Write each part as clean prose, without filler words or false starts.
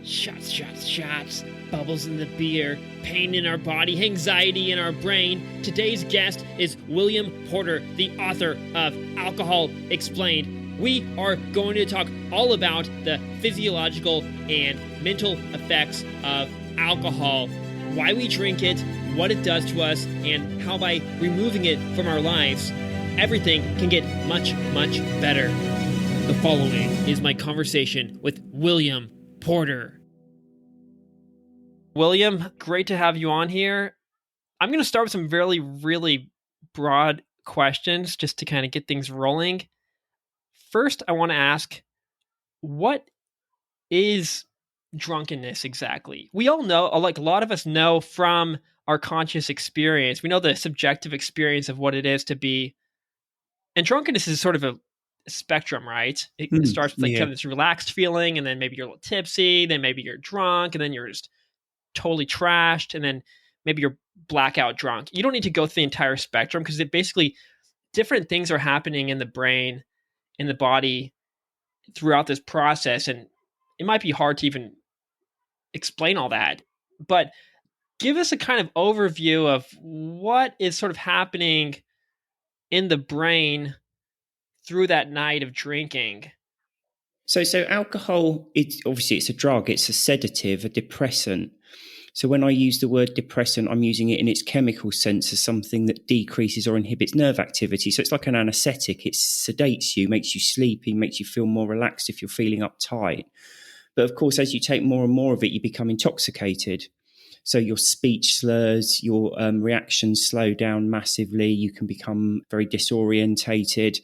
Shots, shots, shots. Bubbles in the beer, pain in our body, anxiety in our brain. Today's guest is William Porter, the author of Alcohol Explained. We are going to talk all about the physiological and mental effects of alcohol, why we drink it, what it does to us, and how by removing it from our lives, everything can get much, much better. The following is my conversation with William Porter. William, great to have you on here. I'm going to start with some really broad questions just to kind of get things rolling. First, I want to ask, what is drunkenness exactly? We all know, like a lot of us know from our conscious experience, we know the subjective experience of what it is to be. And drunkenness is sort of a spectrum, right? It starts with kind of this relaxed feeling, and then maybe you're a little tipsy, then maybe you're drunk, and then you're just totally trashed, and then maybe you're blackout drunk. You don't need to go through the entire spectrum because it basically different things are happening in the brain, in the body throughout this process, and it might be hard to even explain all that. But give us a kind of overview of what is sort of happening in the brain through that night of drinking. So alcohol, it's a drug, it's a sedative, a depressant. So when I use the word depressant, I'm using it in its chemical sense as something that decreases or inhibits nerve activity. So it's like an anesthetic. It sedates you, makes you sleepy, makes you feel more relaxed if you're feeling uptight. But of course, as you take more and more of it, you become intoxicated. So your speech slurs, your reactions slow down massively. You can become very disorientated.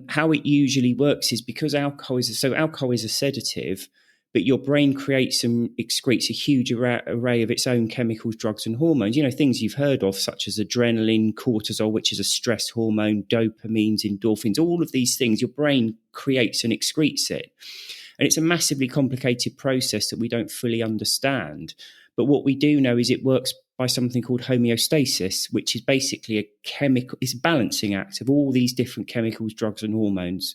How it usually works is because alcohol is a sedative, but your brain creates and excretes a huge array of its own chemicals, drugs, and hormones. You know, things you've heard of, such as adrenaline, cortisol, which is a stress hormone, dopamines, endorphins, all of these things. Your brain creates and excretes it. And it's a massively complicated process that we don't fully understand. But what we do know is it works by something called homeostasis, which is basically it's a balancing act of all these different chemicals, drugs, and hormones.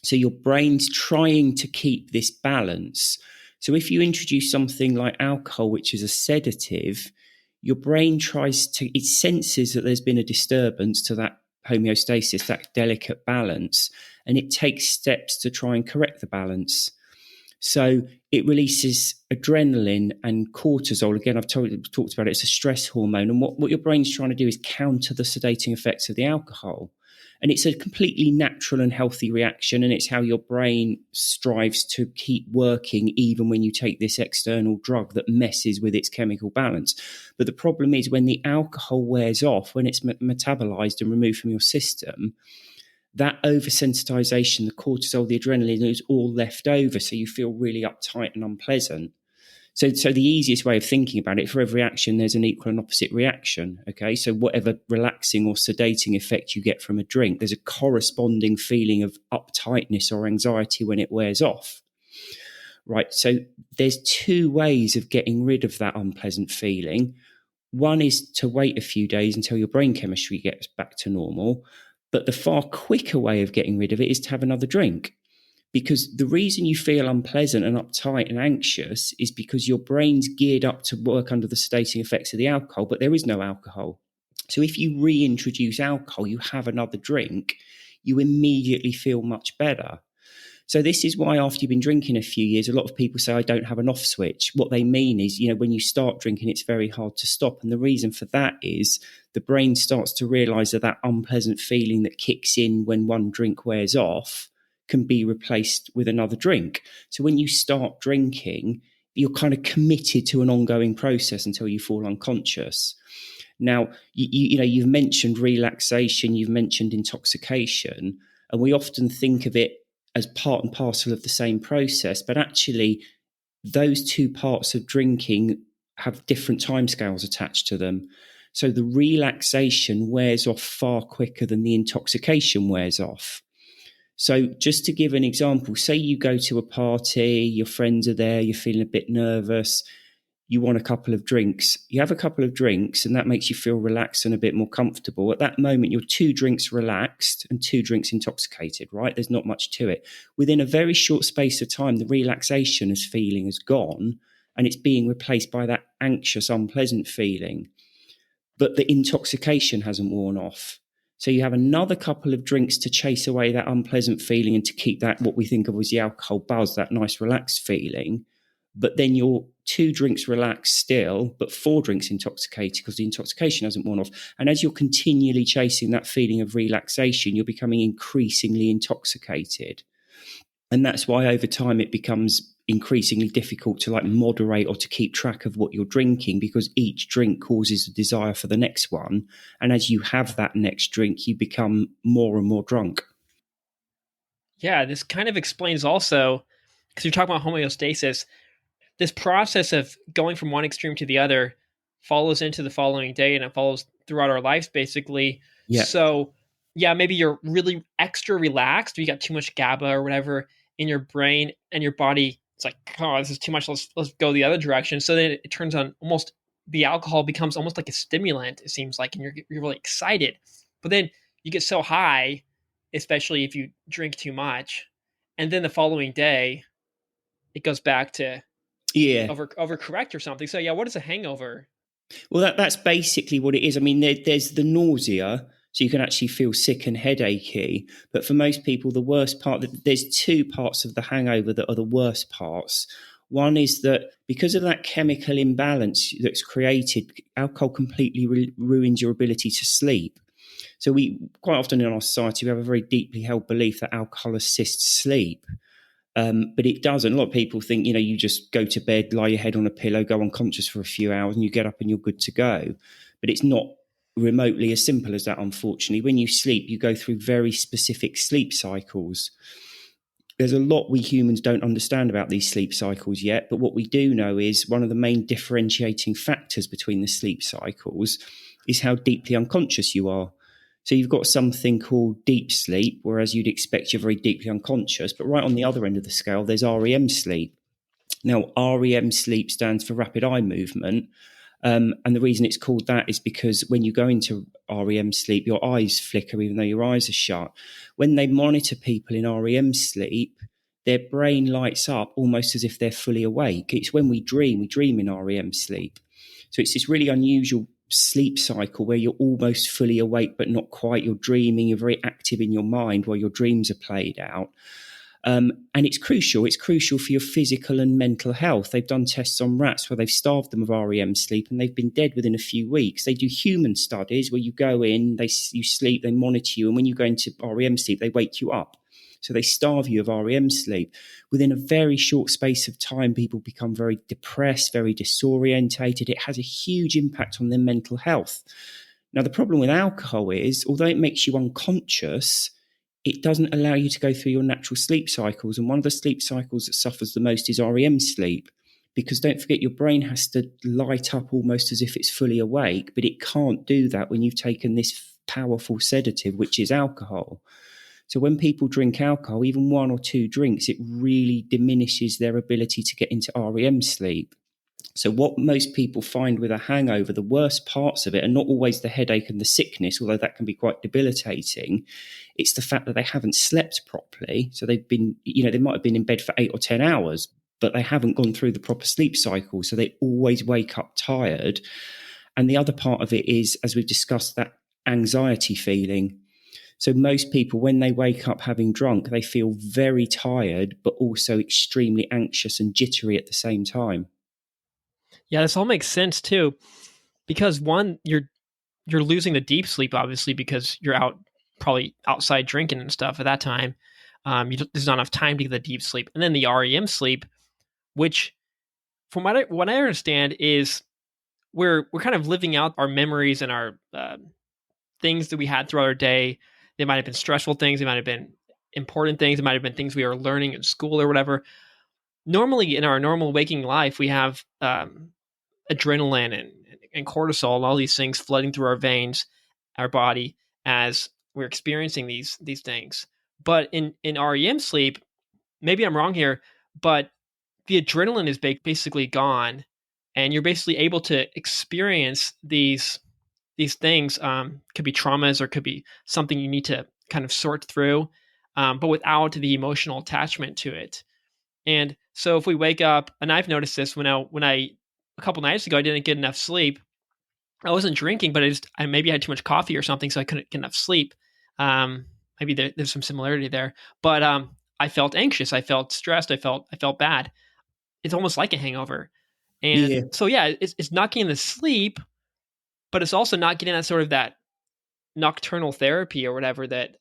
So your brain's trying to keep this balance. So if you introduce something like alcohol, which is a sedative, your brain it senses that there's been a disturbance to that homeostasis, that delicate balance, and it takes steps to try and correct the balance. So it releases adrenaline and cortisol. Again, I've talked about it. It's a stress hormone. And what your brain's trying to do is counter the sedating effects of the alcohol. And it's a completely natural and healthy reaction. And it's how your brain strives to keep working even when you take this external drug that messes with its chemical balance. But the problem is when the alcohol wears off, when it's metabolized and removed from your system, that oversensitization, the cortisol, the adrenaline is all left over. So you feel really uptight and unpleasant. So the easiest way of thinking about it, for every action, there's an equal and opposite reaction. Okay, so whatever relaxing or sedating effect you get from a drink, there's a corresponding feeling of uptightness or anxiety when it wears off. Right, so there's two ways of getting rid of that unpleasant feeling. One is to wait a few days until your brain chemistry gets back to normal. But the far quicker way of getting rid of it is to have another drink. Because the reason you feel unpleasant and uptight and anxious is because your brain's geared up to work under the sedating effects of the alcohol, but there is no alcohol. So if you reintroduce alcohol, you have another drink, you immediately feel much better. So this is why after you've been drinking a few years, a lot of people say, I don't have an off switch. What they mean is, when you start drinking, it's very hard to stop. And the reason for that is the brain starts to realize that unpleasant feeling that kicks in when one drink wears off can be replaced with another drink. So when you start drinking, you're kind of committed to an ongoing process until you fall unconscious. Now, you've mentioned relaxation, you've mentioned intoxication, and we often think of it as part and parcel of the same process, but actually those two parts of drinking have different timescales attached to them. So the relaxation wears off far quicker than the intoxication wears off. So just to give an example, say you go to a party, your friends are there, you're feeling a bit nervous, you want a couple of drinks. You have a couple of drinks, and that makes you feel relaxed and a bit more comfortable. At that moment, you're 2 drinks relaxed and 2 drinks intoxicated, right? There's not much to it. Within a very short space of time, the relaxation as feeling has gone, and it's being replaced by that anxious, unpleasant feeling. But the intoxication hasn't worn off. So you have another couple of drinks to chase away that unpleasant feeling and to keep that, what we think of as the alcohol buzz, that nice relaxed feeling. But then you're 2 drinks relaxed still, but 4 drinks intoxicated because the intoxication hasn't worn off. And as you're continually chasing that feeling of relaxation, you're becoming increasingly intoxicated. And that's why over time it becomes increasingly difficult to like moderate or to keep track of what you're drinking, because each drink causes a desire for the next one. And as you have that next drink, you become more and more drunk. Yeah, this kind of explains also, because you're talking about homeostasis, this process of going from one extreme to the other follows into the following day and it follows throughout our lives basically. Yeah. So, yeah, maybe you're really extra relaxed, or you got too much GABA or whatever in your brain, and your body, it's like, oh, this is too much. Let's go the other direction. So then it turns on, almost the alcohol becomes almost like a stimulant, it seems like, and you're really excited. But then you get so high, especially if you drink too much, and then the following day it goes back to Yeah. overcorrect or something. So yeah, what is a hangover? Well, that's basically what it is. I mean, there's the nausea, so you can actually feel sick and headachy. But for most people, the worst part, there's 2 parts of the hangover that are the worst parts. One is that because of that chemical imbalance that's created, alcohol completely ruins your ability to sleep. So we quite often in our society we have a very deeply held belief that alcohol assists sleep. But it doesn't. A lot of people think, you just go to bed, lie your head on a pillow, go unconscious for a few hours, and you get up and you're good to go. But it's not remotely as simple as that, unfortunately. When you sleep, you go through very specific sleep cycles. There's a lot we humans don't understand about these sleep cycles yet, but what we do know is one of the main differentiating factors between the sleep cycles is how deeply unconscious you are. So you've got something called deep sleep, whereas you'd expect you're very deeply unconscious. But right on the other end of the scale, there's REM sleep. Now, REM sleep stands for rapid eye movement. And the reason it's called that is because when you go into REM sleep, your eyes flicker even though your eyes are shut. When they monitor people in REM sleep, their brain lights up almost as if they're fully awake. It's when we dream in REM sleep. So it's this really unusual sleep cycle where you're almost fully awake but not quite. You're dreaming, you're very active in your mind while your dreams are played out. And it's crucial. It's crucial for your physical and mental health. They've done tests on rats where they've starved them of REM sleep and they've been dead within a few weeks. They do human studies where you go in, you sleep, they monitor you, and when you go into REM sleep, they wake you up. So they starve you of REM sleep. Within a very short space of time, people become very depressed, very disorientated. It has a huge impact on their mental health. Now, the problem with alcohol is, although it makes you unconscious, it doesn't allow you to go through your natural sleep cycles. And one of the sleep cycles that suffers the most is REM sleep. Because don't forget, your brain has to light up almost as if it's fully awake, but it can't do that when you've taken this powerful sedative, which is alcohol. So when people drink alcohol, even 1 or 2 drinks, it really diminishes their ability to get into REM sleep. So what most people find with a hangover, the worst parts of it are not always the headache and the sickness, although that can be quite debilitating. It's the fact that they haven't slept properly. So they've been, they might have been in bed for 8 or 10 hours, but they haven't gone through the proper sleep cycle. So they always wake up tired. And the other part of it is, as we've discussed, that anxiety feeling. So most people, when they wake up having drunk, they feel very tired, but also extremely anxious and jittery at the same time. Yeah, this all makes sense too, because one, you're losing the deep sleep obviously because you're out, probably outside drinking and stuff at that time. There's not enough time to get the deep sleep, and then the REM sleep, which from what I understand is we're kind of living out our memories and our things that we had throughout our day. They might have been stressful things, they might have been important things, it might have been things we were learning in school or whatever. Normally in our normal waking life, we have adrenaline and cortisol and all these things flooding through our veins, our body, as we're experiencing these things. But in REM sleep, maybe I'm wrong here, but the adrenaline is basically gone, and you're basically able to experience these things. Could be traumas or could be something you need to kind of sort through, but without the emotional attachment to it. And so if we wake up, and I've noticed this when I a couple nights ago I didn't get enough sleep. I wasn't drinking, but I maybe had too much coffee or something, so I couldn't get enough sleep. Maybe there's some similarity there, but I felt anxious, I felt stressed, I felt bad. It's almost like a hangover, and Yeah. so yeah, it's not getting the sleep, but it's also not getting that sort of that nocturnal therapy or whatever that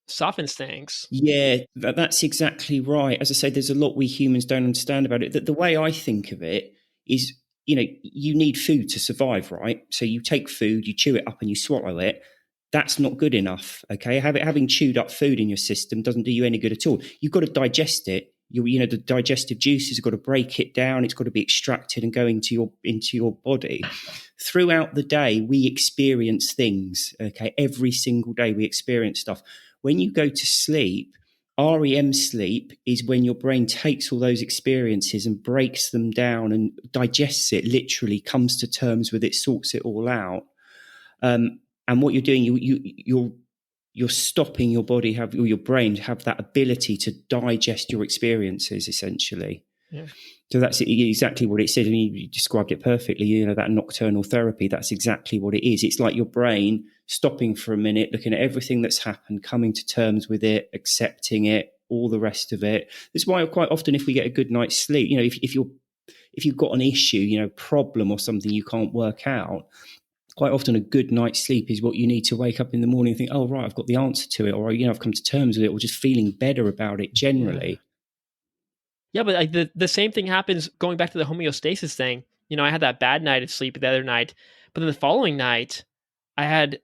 softens things. Yeah, that's exactly right. As I say, there's a lot we humans don't understand about it. The way I think of it is, you need food to survive, right? So you take food, you chew it up, and you swallow it. That's not good enough. Okay, having chewed up food in your system doesn't do you any good at all. You've got to digest it. The digestive juices have got to break it down. It's got to be extracted and go into your body. Throughout the day, we experience things. Okay, every single day we experience stuff. When you go to sleep, REM sleep is when your brain takes all those experiences and breaks them down and digests it, literally comes to terms with it, sorts it all out. And what you're doing, you're stopping your body or your brain have that ability to digest your experiences, essentially. Yeah. So that's exactly what it said. And you described it perfectly. That nocturnal therapy, that's exactly what it is. It's like your brain stopping for a minute, looking at everything that's happened, coming to terms with it, accepting it, all the rest of it. That's why quite often if we get a good night's sleep, if you've got an issue, problem or something you can't work out, quite often a good night's sleep is what you need to wake up in the morning and think, oh, right, I've got the answer to it, or, I've come to terms with it, or just feeling better about it Yeah. generally. Yeah, but like the same thing happens going back to the homeostasis thing. I had that bad night of sleep the other night, but then the following night, I had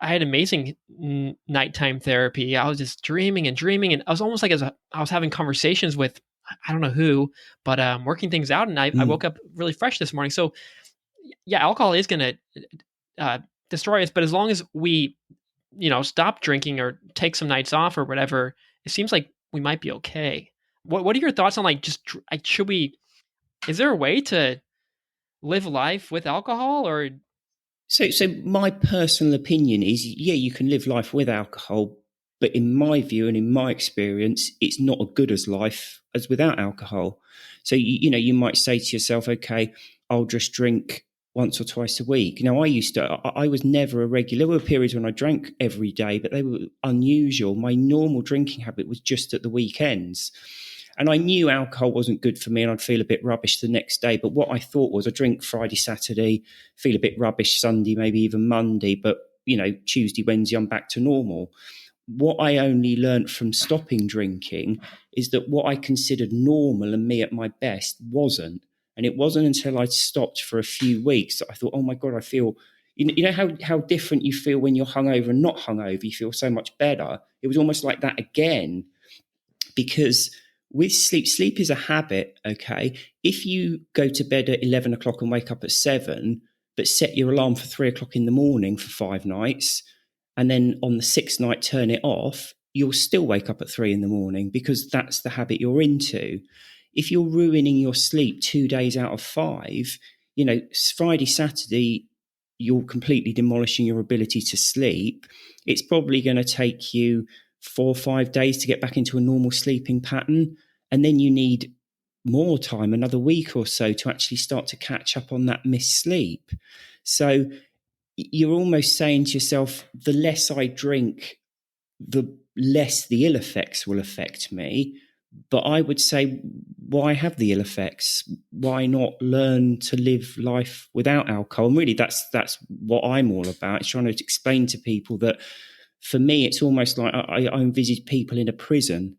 I had amazing nighttime therapy. I was just dreaming and dreaming, and I was almost like I was having conversations with I don't know who, but working things out, and I Mm. woke up really fresh this morning. So yeah, alcohol is going to uh, destroy us, but as long as we stop drinking or take some nights off or whatever, it seems like we might be okay. What are your thoughts on like just like should we? Is there a way to live life with alcohol or? So my personal opinion is, yeah, you can live life with alcohol, but in my view and in my experience, it's not as good as life as without alcohol. So you might say to yourself, okay, I'll just drink once or twice a week. Now, I was never a regular. There were periods when I drank every day, but they were unusual. My normal drinking habit was just at the weekends. And I knew alcohol wasn't good for me and I'd feel a bit rubbish the next day. But what I thought was, I drink Friday, Saturday, feel a bit rubbish Sunday, maybe even Monday. But, Tuesday, Wednesday, I'm back to normal. What I only learnt from stopping drinking is that what I considered normal and me at my best wasn't. And it wasn't until I'd stopped for a few weeks that I thought, oh my God, I feel, you know how different you feel when you're hungover and not hungover. You feel so much better. It was almost like that again, because with sleep is a habit. Okay, if you go to bed at 11 o'clock and wake up at 7, but set your alarm for 3 o'clock in the morning for 5 nights, and then on the 6th night turn it off, you'll still wake up at 3 in the morning, because that's the habit you're into. If you're ruining your sleep 2 days out of 5, Friday, Saturday, you're completely demolishing your ability to sleep. It's probably going to take you 4 or 5 days to get back into a normal sleeping pattern. And then you need more time, another week or so, to actually start to catch up on that missed sleep. So you're almost saying to yourself, the less I drink, the less the ill effects will affect me. But I would say, why have the ill effects? Why not learn to live life without alcohol? And really, that's what I'm all about. It's trying to explain to people that, for me, it's almost like I envisage people in a prison,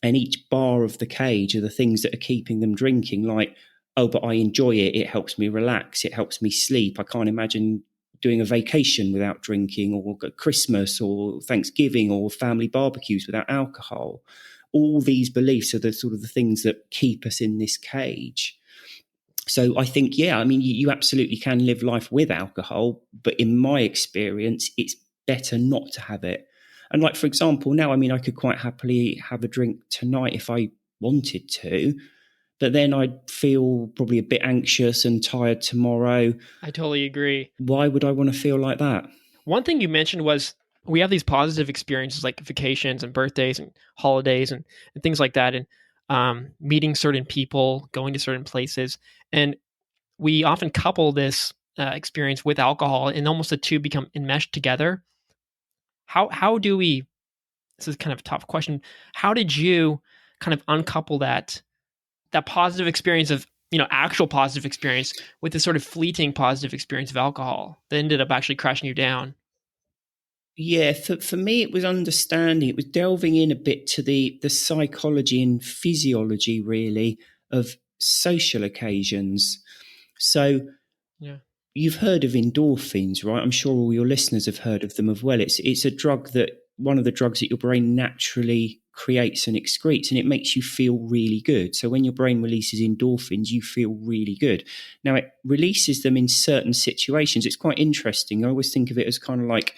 and each bar of the cage are the things that are keeping them drinking. Like, oh, but I enjoy it. It helps me relax. It helps me sleep. I can't imagine doing a vacation without drinking, or Christmas or Thanksgiving or family barbecues without alcohol. All these beliefs are the sort of the things that keep us in this cage. So I think, yeah, I mean, you absolutely can live life with alcohol, but in my experience, it's better not to have it. And like, for example, now, I mean, I could quite happily have a drink tonight if I wanted to, but then I'd feel probably a bit anxious and tired tomorrow. I totally agree. Why would I want to feel like that? One thing you mentioned was we have these positive experiences like vacations and birthdays and holidays and things like that, and meeting certain people, going to certain places. And we often couple this experience with alcohol, and almost the two become enmeshed together. How do we? This is kind of a tough question. How did you kind of uncouple that positive experience of actual positive experience with the sort of fleeting positive experience of alcohol that ended up actually crashing you down? Yeah, for me, it was understanding. It was delving in a bit to the psychology and physiology, really, of social occasions. So Yeah. you've heard of endorphins, right? I'm sure all your listeners have heard of them as well. It's a drug that one of the drugs that your brain naturally creates and excretes, and it makes you feel really good. So when your brain releases endorphins, you feel really good. Now it releases them in certain situations. It's quite interesting. I always think of it as kind of like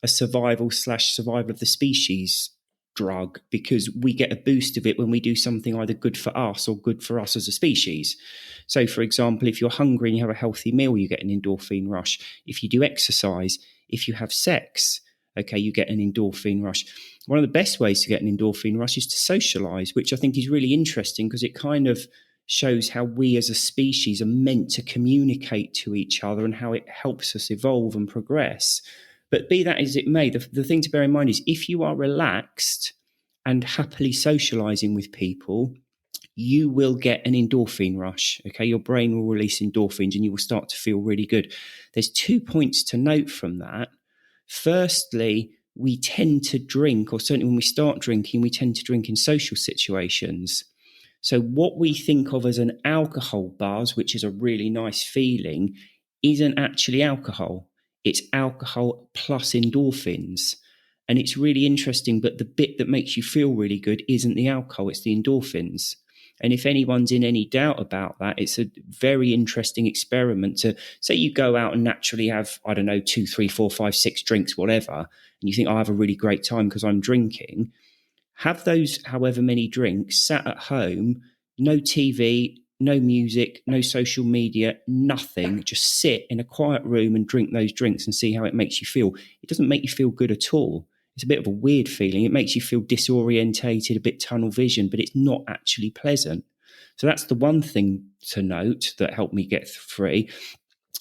a survival of the species drug, because we get a boost of it when we do something either good for us or good for us as a species. So, for example, if you're hungry and you have a healthy meal, you get an endorphin rush. If you do exercise, if you have sex, okay, you get an endorphin rush. One of the best ways to get an endorphin rush is to socialize, which I think is really interesting because it kind of shows how we as a species are meant to communicate to each other and how it helps us evolve and progress. But be that as it may, the thing to bear in mind is if you are relaxed and happily socializing with people, you will get an endorphin rush. Okay, your brain will release endorphins and you will start to feel really good. There's 2 points to note from that. Firstly, we tend to drink, or certainly when we start drinking, we tend to drink in social situations. So, what we think of as an alcohol buzz, which is a really nice feeling, isn't actually alcohol. It's alcohol plus endorphins. And it's really interesting, but the bit that makes you feel really good isn't the alcohol, it's the endorphins. And if anyone's in any doubt about that, it's a very interesting experiment to say you go out and naturally have, I don't know, 2, 3, 4, 5, 6 drinks, whatever, and you think, I have a really great time because I'm drinking. Have those however many drinks, sat at home, no TV, no music, no social media, nothing. Just sit in a quiet room and drink those drinks and see how it makes you feel. It doesn't make you feel good at all. It's a bit of a weird feeling. It makes you feel disorientated, a bit tunnel vision, but it's not actually pleasant. So that's the one thing to note that helped me get free.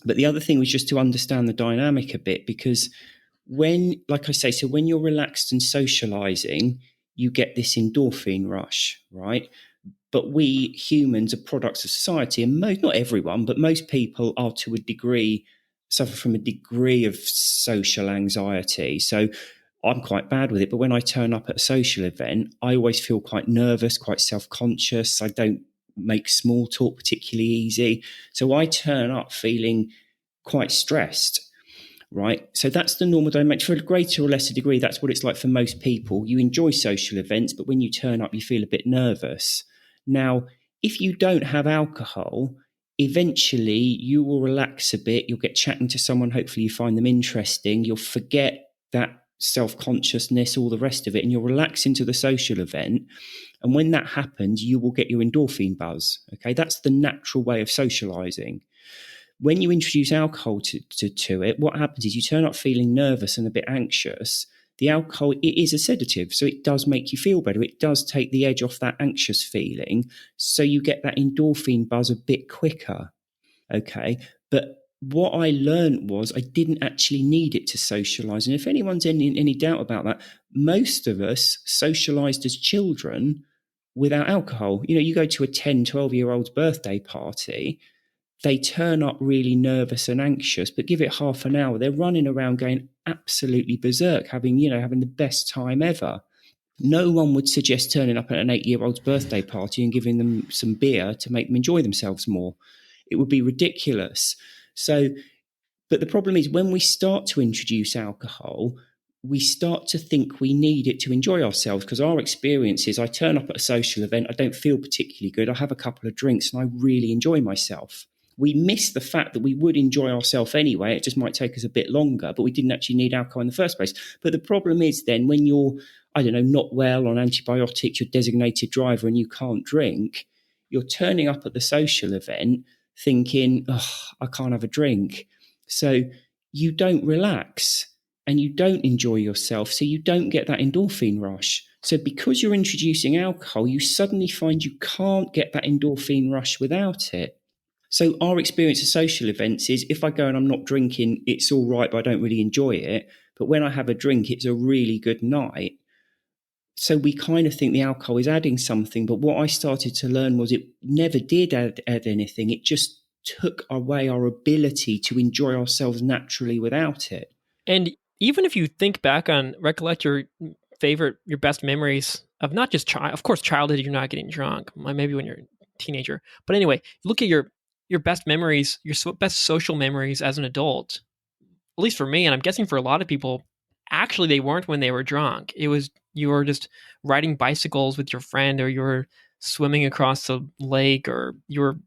But the other thing was just to understand the dynamic a bit, because when, like I say, so when you're relaxed and socializing, you get this endorphin rush, right? But we humans are products of society, and not everyone, but most people are to a degree, suffer from a degree of social anxiety. So I'm quite bad with it, but when I turn up at a social event, I always feel quite nervous, quite self-conscious. I don't make small talk particularly easy. So I turn up feeling quite stressed, right? So that's the normal dynamic. For a greater or lesser degree, that's what it's like for most people. You enjoy social events, but when you turn up, you feel a bit nervous. Now, if you don't have alcohol, eventually you will relax a bit. You'll get chatting to someone. Hopefully, you find them interesting. You'll forget that self-consciousness, all the rest of it, and you'll relax into the social event. And when that happens, you will get your endorphin buzz. Okay, that's the natural way of socializing. When you introduce alcohol to it, what happens is you turn up feeling nervous and a bit anxious. The alcohol, it is a sedative, so it does make you feel better. It does take the edge off that anxious feeling, so you get that endorphin buzz a bit quicker. Okay, but what I learned was I didn't actually need it to socialize. And if anyone's in any doubt about that, most of us socialized as children without alcohol. You know, you go to a 10, 12-year-old's birthday party, they turn up really nervous and anxious, but give it half an hour, they're running around going absolutely berserk, having the best time ever. No one would suggest turning up at an 8-year-old's birthday party and giving them some beer to make them enjoy themselves more. It would be ridiculous. So, but the problem is when we start to introduce alcohol, we start to think we need it to enjoy ourselves, because our experience is I turn up at a social event, I don't feel particularly good, I have a couple of drinks and I really enjoy myself. We miss the fact that we would enjoy ourselves anyway. It just might take us a bit longer, but we didn't actually need alcohol in the first place. But the problem is then when you're, I don't know, not well on antibiotics, you're designated driver and you can't drink, you're turning up at the social event thinking, oh, I can't have a drink. So you don't relax and you don't enjoy yourself. So you don't get that endorphin rush. So because you're introducing alcohol, you suddenly find you can't get that endorphin rush without it. So our experience of social events is if I go and I'm not drinking, it's all right, but I don't really enjoy it. But when I have a drink, it's a really good night. So we kind of think the alcohol is adding something, but what I started to learn was it never did add anything. It just took away our ability to enjoy ourselves naturally without it. And even if you think back on, recollect your your best memories of not just of course, childhood, you're not getting drunk, maybe when you're a teenager. But anyway, look at your best memories, your best social memories as an adult. At least for me, and I'm guessing for a lot of people, actually they weren't when they were drunk. It was you were just riding bicycles with your friend, or you were swimming across the lake, or you were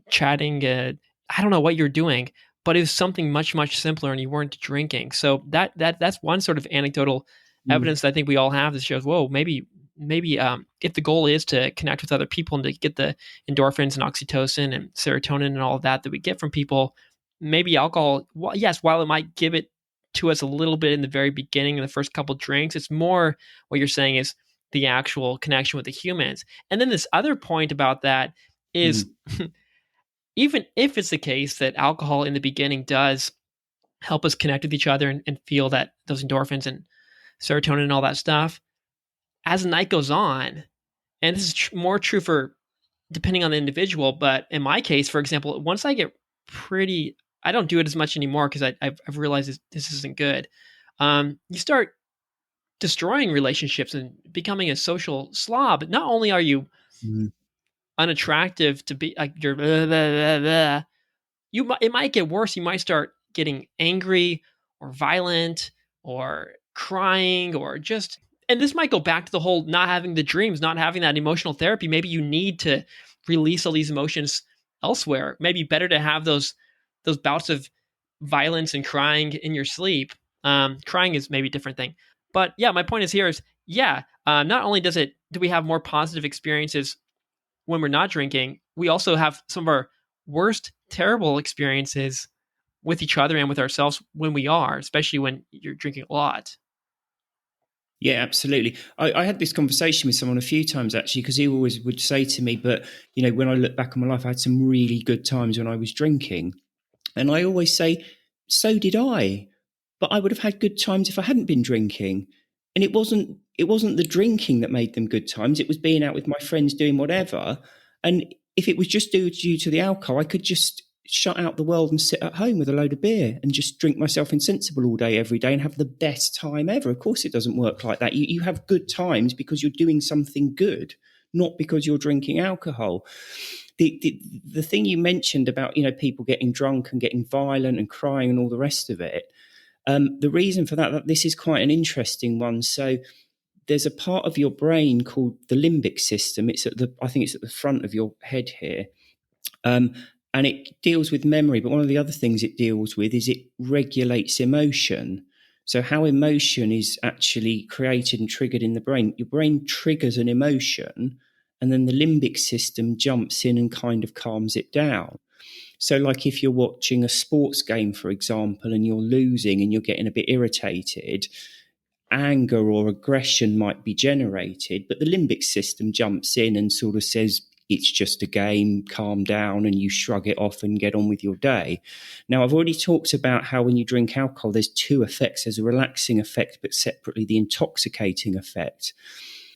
chatting. I don't know what you're doing, but it was something much simpler, and you weren't drinking. So that's one sort of anecdotal Mm. evidence that I think we all have that shows, whoa, maybe if the goal is to connect with other people and to get the endorphins and oxytocin and serotonin and all of that we get from people, maybe alcohol, yes, while it might give it to us a little bit in the very beginning, in the first couple drinks, it's more what you're saying is the actual connection with the humans. And then this other point about that is Mm. even if it's the case that alcohol in the beginning does help us connect with each other and feel that those endorphins and serotonin and all that stuff, as the night goes on, and this is more true for depending on the individual, but in my case, for example, once I get pretty, I don't do it as much anymore because I've realized this isn't good. You start destroying relationships and becoming a social slob. Not only are you Mm. unattractive to be like you're blah, blah, blah, blah, it might get worse. You might start getting angry or violent or crying or just, and this might go back to the whole not having the dreams, not having that emotional therapy. Maybe you need to release all these emotions elsewhere. Maybe better to have those bouts of violence and crying in your sleep. Crying is maybe a different thing, but yeah, my point is here is yeah. Not only do we have more positive experiences when we're not drinking, we also have some of our worst, terrible experiences with each other and with ourselves when we are, especially when you're drinking a lot. Yeah, absolutely. I had this conversation with someone a few times actually, because he always would say to me, but when I look back on my life, I had some really good times when I was drinking. And I always say, so did I. But I would have had good times if I hadn't been drinking. And it wasn't the drinking that made them good times. It was being out with my friends doing whatever. And if it was just due to the alcohol, I could just shut out the world and sit at home with a load of beer and just drink myself insensible all day, every day, and have the best time ever. Of course, it doesn't work like that. You have good times because you're doing something good, not because you're drinking alcohol. The thing you mentioned about people getting drunk and getting violent and crying and all the rest of it, the reason for that this is quite an interesting one. So there's a part of your brain called the limbic system. I think it's at the front of your head here, um, and it deals with memory. But one of the other things it deals with is it regulates emotion. So how emotion is actually created and triggered in the brain. Your brain triggers an emotion, and then the limbic system jumps in and kind of calms it down. So, like if you're watching a sports game, for example, and you're losing and you're getting a bit irritated, anger or aggression might be generated, but the limbic system jumps in and sort of says, it's just a game, calm down, and you shrug it off and get on with your day. Now, I've already talked about how when you drink alcohol, there's two effects. There's a relaxing effect, but separately the intoxicating effect.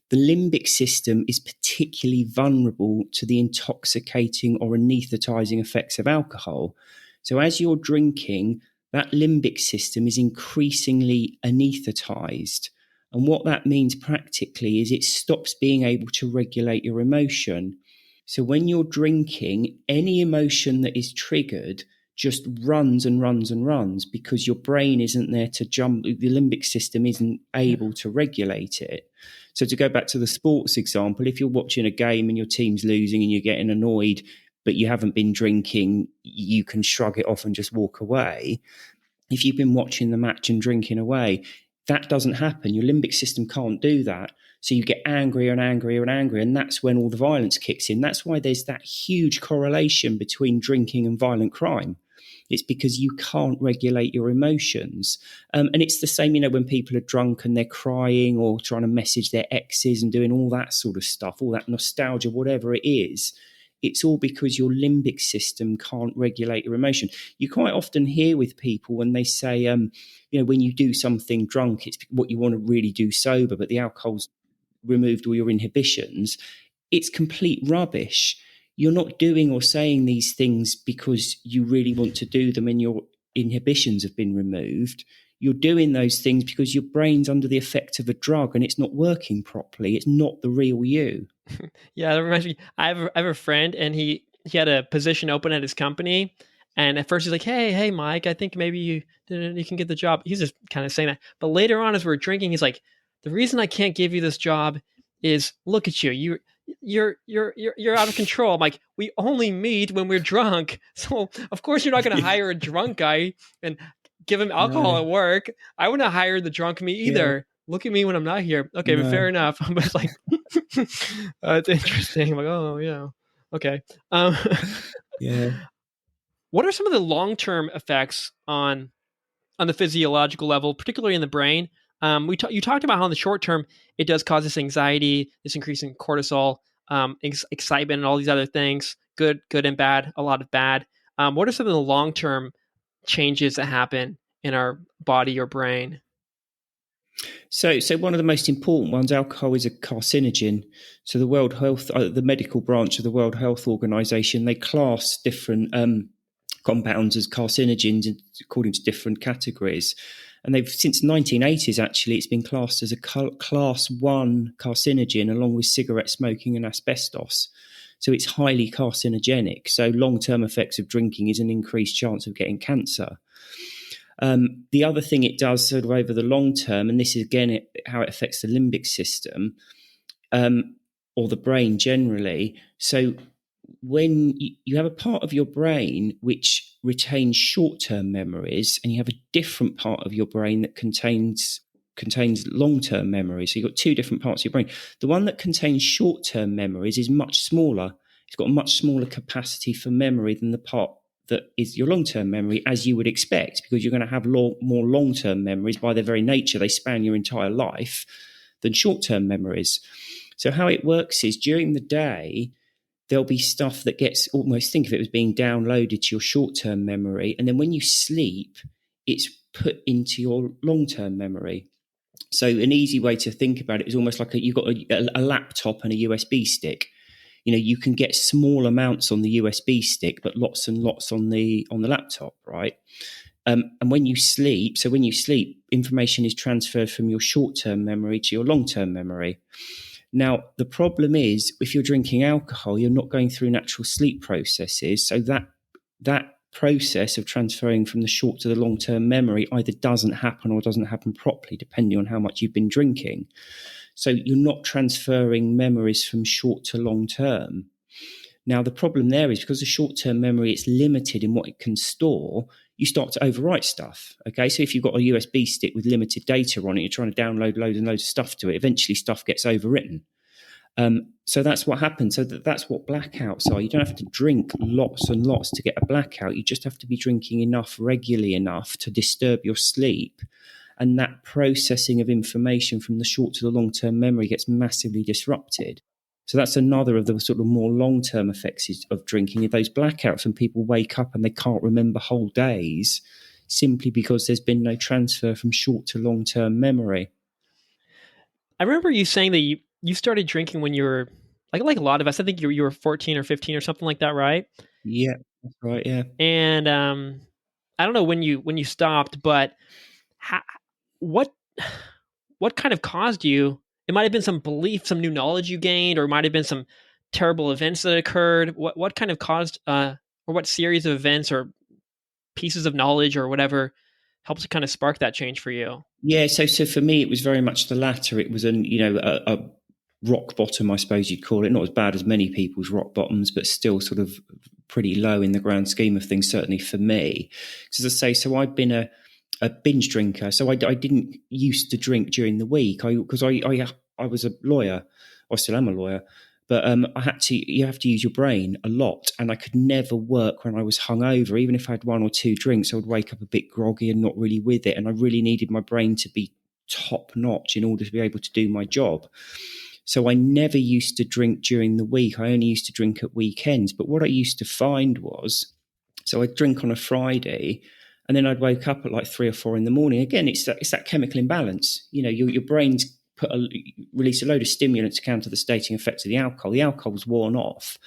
The limbic system is particularly vulnerable to the intoxicating or anesthetizing effects of alcohol. So as you're drinking, that limbic system is increasingly anesthetized. And what that means practically is it stops being able to regulate your emotion. So when you're drinking, any emotion that is triggered just runs and runs and runs because your brain isn't there to jump, the limbic system isn't able to regulate it. So to go back to the sports example, if you're watching a game and your team's losing and you're getting annoyed, but you haven't been drinking, you can shrug it off and just walk away. If you've been watching the match and drinking away, that doesn't happen. Your limbic system can't do that. So you get angrier and angrier and angrier, and that's when all the violence kicks in. That's why there's that huge correlation between drinking and violent crime. It's because you can't regulate your emotions. And it's the same, when people are drunk and they're crying or trying to message their exes and doing all that sort of stuff, all that nostalgia, whatever it is. It's all because your limbic system can't regulate your emotion. You quite often hear with people when they say, when you do something drunk, it's what you want to really do sober, but the alcohol's removed all your inhibitions. It's complete rubbish. You're not doing or saying these things because you really want to do them and your inhibitions have been removed. You're doing those things because your brain's under the effect of a drug and it's not working properly. It's not the real you. Yeah, that reminds me. I have a friend, and he had a position open at his company. And at first he's like, "Hey, Mike, I think maybe you can get the job." He's just kind of saying that. But later on, as we're drinking, he's like, "The reason I can't give you this job is look at you. You're out of control." I'm like, "We only meet when we're drunk, so of course you're not going to hire a drunk guy and give him alcohol No, at work. I wouldn't hire the drunk me yeah, either. Look at me when I'm not here." Okay, but fair no, enough. But it's like, it's interesting. I'm like, oh yeah, okay. Um, yeah. what are some of the long term effects on the physiological level, particularly in the brain? You talked about how in the short term it does cause this anxiety, this increase in cortisol, excitement, and all these other things. Good and bad. A lot of bad. What are some of the long term changes that happen in our body or brain? So one of the most important ones, alcohol is a carcinogen. So the medical branch of the World Health Organization, they class different compounds as carcinogens according to different categories. And they've since 1980s actually, it's been classed as a class 1 carcinogen along with cigarette smoking and asbestos. So it's highly carcinogenic. So long-term effects of drinking is an increased chance of getting cancer. The other thing it does sort of over the long term, and this is again how it affects the limbic system or the brain generally. So when you have a part of your brain which retains short-term memories, and you have a different part of your brain that contains long-term memories. So you've got two different parts of your brain. The one that contains short-term memories is much smaller. It's got a much smaller capacity for memory than the part that is your long-term memory, as you would expect, because you're going to have more long-term memories by their very nature. They span your entire life than short-term memories. So how it works is during the day, there'll be stuff that gets almost, think of it as being downloaded to your short-term memory. And then when you sleep, it's put into your long-term memory. So an easy way to think about it is almost like you've got a laptop and a USB stick. You can get small amounts on the USB stick, but lots and lots on the laptop, right? And when you sleep, information is transferred from your short-term memory to your long-term memory. Now, the problem is, if you're drinking alcohol, you're not going through natural sleep processes. So that process of transferring from the short to the long-term memory either doesn't happen or doesn't happen properly, depending on how much you've been drinking. So you're not transferring memories from short to long term. Now, the problem there is because the short-term memory is limited in what it can store, you start to overwrite stuff. Okay, so if you've got a USB stick with limited data on it, you're trying to download loads and loads of stuff to it, eventually stuff gets overwritten. So that's what happens. So that's what blackouts are. You don't have to drink lots and lots to get a blackout. You just have to be drinking enough, regularly enough to disturb your sleep. And that processing of information from the short to the long-term memory gets massively disrupted. So that's another of the sort of more long-term effects of drinking, those blackouts when people wake up and they can't remember whole days simply because there's been no transfer from short to long-term memory. I remember you saying that you started drinking when you were like a lot of us. I think you were 14 or 15 or something like that, right? Yeah, that's right, yeah. And I don't know when you stopped, but how, what what kind of caused you? It might have been some belief, some new knowledge you gained, or it might have been some terrible events that occurred. What kind of caused or what series of events or pieces of knowledge or whatever helps to kind of spark that change for you? Yeah, so for me, it was very much the latter. It was a rock bottom, I suppose you'd call it. Not as bad as many people's rock bottoms, but still sort of pretty low in the grand scheme of things, certainly for me. Because as I say, so I've been a binge drinker. So I didn't used to drink during the week because I I was a lawyer, I still am a lawyer, but you have to use your brain a lot, and I could never work when I was hungover. Even if I had one or two drinks, I would wake up a bit groggy and not really with it, and I really needed my brain to be top notch in order to be able to do my job. So I never used to drink during the week. I only used to drink at weekends. But what I used to find was, so I'd drink on a Friday, and then I'd wake up at like 3 or 4 in the morning. Again, it's that chemical imbalance. You know, your brain's release a load of stimulants to counter the stating effects of the alcohol. The alcohol's worn off,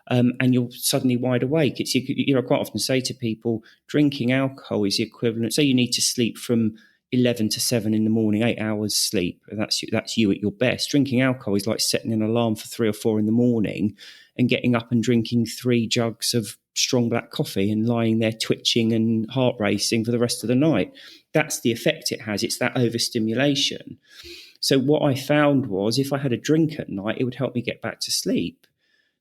and you're suddenly wide awake. It's, you know, I quite often say to people, drinking alcohol is the equivalent. Say you need to sleep from 11 to 7 in the morning, 8 hours sleep. That's you at your best. Drinking alcohol is like setting an alarm for 3 or 4 in the morning and getting up and drinking 3 jugs of strong black coffee and lying there twitching and heart racing for the rest of the night. That's the effect it has. It's that overstimulation. So what I found was if I had a drink at night, it would help me get back to sleep.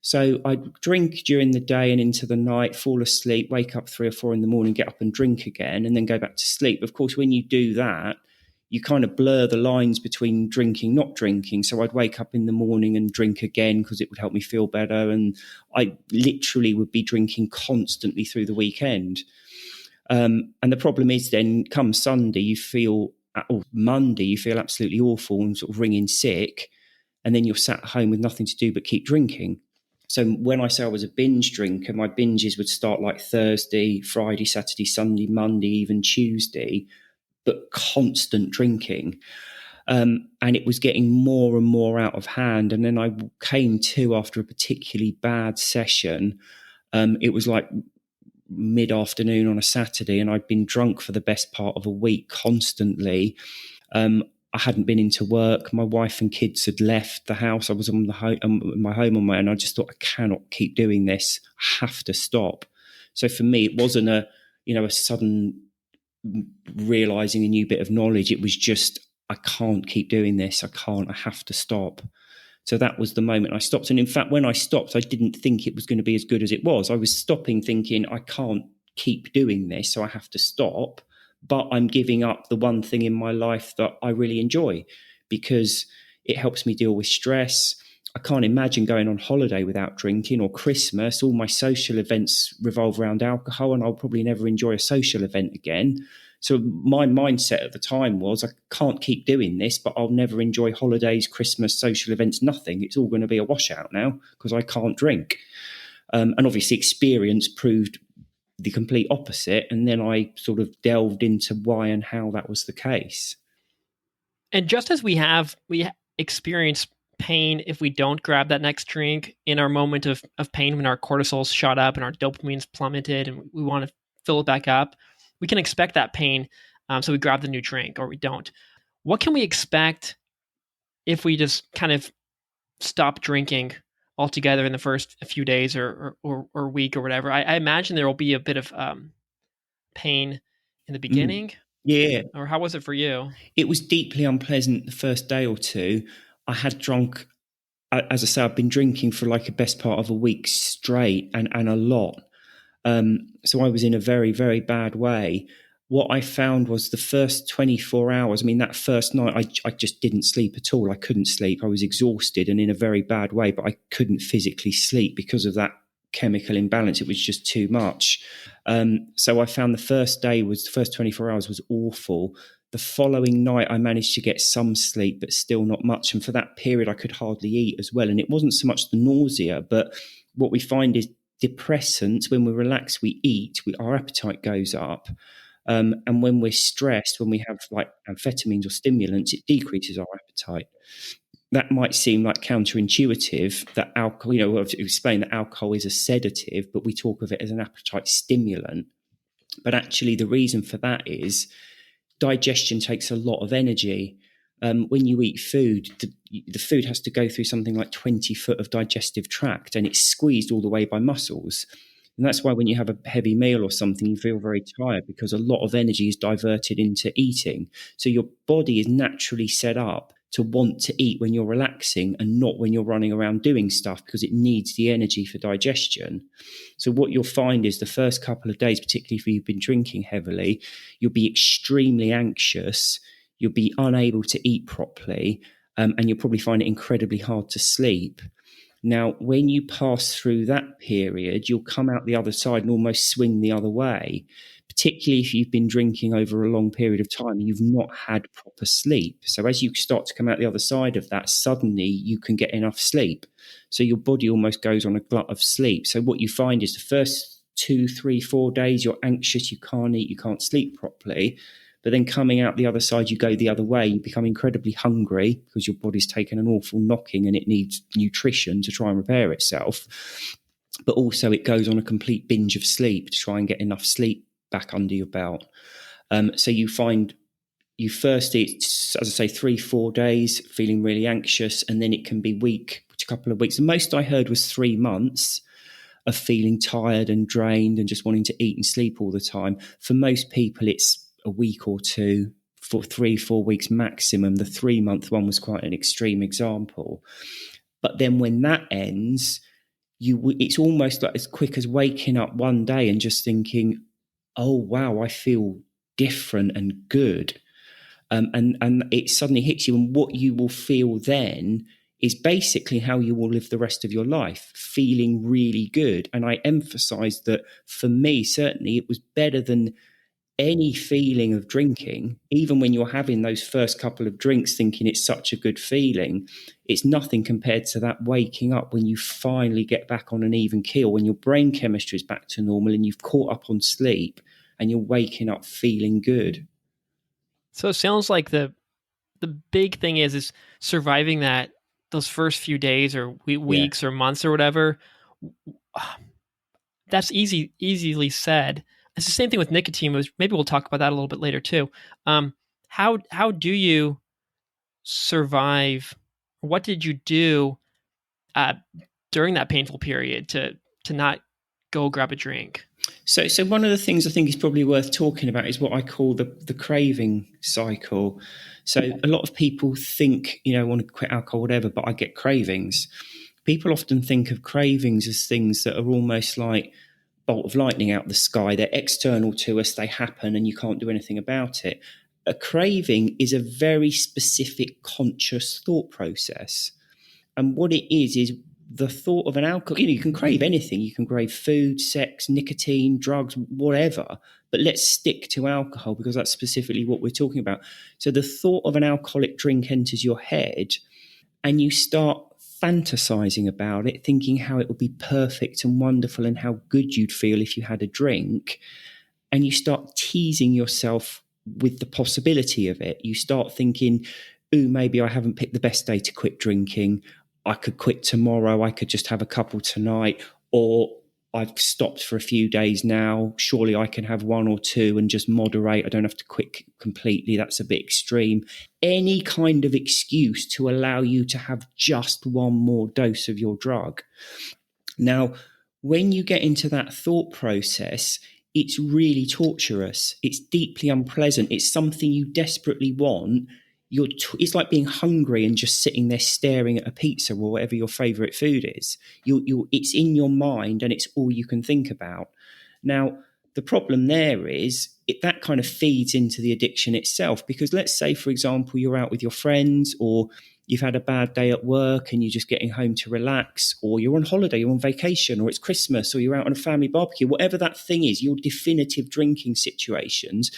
So I'd drink during the day and into the night, fall asleep, wake up 3 or 4 in the morning, get up and drink again, and then go back to sleep. Of course, when you do that, you kind of blur the lines between drinking, not drinking. So I'd wake up in the morning and drink again because it would help me feel better. And I literally would be drinking constantly through the weekend. And the problem is then come Sunday, or Monday, you feel absolutely awful and sort of ringing sick. And then you're sat at home with nothing to do but keep drinking. So when I say I was a binge drinker, my binges would start like Thursday, Friday, Saturday, Sunday, Monday, even Tuesday, but constant drinking. And it was getting more and more out of hand. And then I came to after a particularly bad session. It was like mid-afternoon on a Saturday, and I'd been drunk for the best part of a week constantly. I hadn't been into work. My wife and kids had left the house. I was on my home on my own. I just thought, I cannot keep doing this. I have to stop. So for me, it wasn't a sudden realizing a new bit of knowledge. It was just, I can't keep doing this. I have to stop. So that was the moment I stopped. And in fact, when I stopped, I didn't think it was going to be as good as it was. I was stopping thinking, I can't keep doing this, so I have to stop. But I'm giving up the one thing in my life that I really enjoy because it helps me deal with stress. I can't imagine going on holiday without drinking, or Christmas. All my social events revolve around alcohol, and I'll probably never enjoy a social event again. So my mindset at the time was, I can't keep doing this, but I'll never enjoy holidays, Christmas, social events, nothing. It's all going to be a washout now because I can't drink. And obviously experience proved the complete opposite. And then I sort of delved into why and how that was the case. And just as we experience pain if we don't grab that next drink in our moment of pain, when our cortisol's shot up and our dopamine's plummeted and we want to fill it back up, we can expect that pain. So we grab the new drink or we don't. What can we expect if we just kind of stop drinking altogether in the first few days or week or whatever? I imagine there will be a bit of pain in the beginning. Yeah. Or how was it for you? It was deeply unpleasant the first day or two. I had drunk, as I say, I've been drinking for like a best part of a week straight and a lot. So I was in a very, very bad way. What I found was the first 24 hours, I mean, that first night, I just didn't sleep at all. I couldn't sleep. I was exhausted and in a very bad way, but I couldn't physically sleep because of that chemical imbalance. It was just too much. So I found the first 24 hours was awful. The following night, I managed to get some sleep, but still not much. And for that period, I could hardly eat as well. And it wasn't so much the nausea, but what we find is depressants, when we relax, we eat, our appetite goes up. And when we're stressed, when we have like amphetamines or stimulants, it decreases our appetite. That might seem like counterintuitive, that alcohol, I've explained that alcohol is a sedative, but we talk of it as an appetite stimulant. But actually the reason for that is digestion takes a lot of energy. When you eat food, the food has to go through something like 20 foot of digestive tract, and it's squeezed all the way by muscles. And that's why when you have a heavy meal or something, you feel very tired because a lot of energy is diverted into eating. So your body is naturally set up to want to eat when you're relaxing and not when you're running around doing stuff, because it needs the energy for digestion. So what you'll find is the first couple of days, particularly if you've been drinking heavily, you'll be extremely anxious. You'll be unable to eat properly. and you'll probably find it incredibly hard to sleep. Now, when you pass through that period, you'll come out the other side and almost swing the other way, particularly if you've been drinking over a long period of time and you've not had proper sleep. So as you start to come out the other side of that, suddenly you can get enough sleep. So your body almost goes on a glut of sleep. So what you find is the first 2, 3, 4 days, you're anxious, you can't eat, you can't sleep properly. But then coming out the other side, you go the other way, you become incredibly hungry because your body's taken an awful knocking and it needs nutrition to try and repair itself. But also it goes on a complete binge of sleep to try and get enough sleep back under your belt. So you find you first eat, as I say, 3, 4 days feeling really anxious, and then it can be a couple of weeks. The most I heard was 3 months of feeling tired and drained and just wanting to eat and sleep all the time. For most people, it's a week or two, for 3, 4 weeks maximum. The 3-month one was quite an extreme example. But then when that ends, it's almost like as quick as waking up one day and just thinking, oh, wow, I feel different and good. And it suddenly hits you. And what you will feel then is basically how you will live the rest of your life, feeling really good. And I emphasize that for me, certainly, it was better than any feeling of drinking. Even when you're having those first couple of drinks thinking it's such a good feeling, it's nothing compared to that waking up when you finally get back on an even keel, when your brain chemistry is back to normal and you've caught up on sleep and you're waking up feeling good. So it sounds like the big thing is surviving those first few days or Yeah. weeks or months or whatever. That's easily said. It's the same thing with nicotine. Maybe we'll talk about that a little bit later too. How do you survive? What did you do uh, during that painful period to not go grab a drink? So one of the things I think is probably worth talking about is what I call the craving cycle. So a lot of people think, I want to quit alcohol, whatever, but I get cravings. People often think of cravings as things that are almost like bolt of lightning out the sky. They're external to us, they happen, and you can't do anything about it. A craving is a very specific conscious thought process. And what it is the thought of an alcohol. You can crave anything. You can crave food, sex, nicotine, drugs, whatever. But let's stick to alcohol because that's specifically what we're talking about. So the thought of an alcoholic drink enters your head and you start fantasizing about it, thinking how it would be perfect and wonderful and how good you'd feel if you had a drink. And you start teasing yourself with the possibility of it. You start thinking, ooh, maybe I haven't picked the best day to quit drinking. I could quit tomorrow. I could just have a couple tonight. Or I've stopped for a few days now. Surely I can have 1 or 2 and just moderate. I don't have to quit completely. That's a bit extreme. Any kind of excuse to allow you to have just one more dose of your drug. Now, when you get into that thought process, it's really torturous. It's deeply unpleasant. It's something you desperately want. It's like being hungry and just sitting there staring at a pizza or whatever your favorite food is. It's in your mind and it's all you can think about. Now, the problem there is that kind of feeds into the addiction itself, because let's say, for example, you're out with your friends or you've had a bad day at work and you're just getting home to relax, or you're on holiday, you're on vacation, or it's Christmas, or you're out on a family barbecue, whatever that thing is, your definitive drinking situations.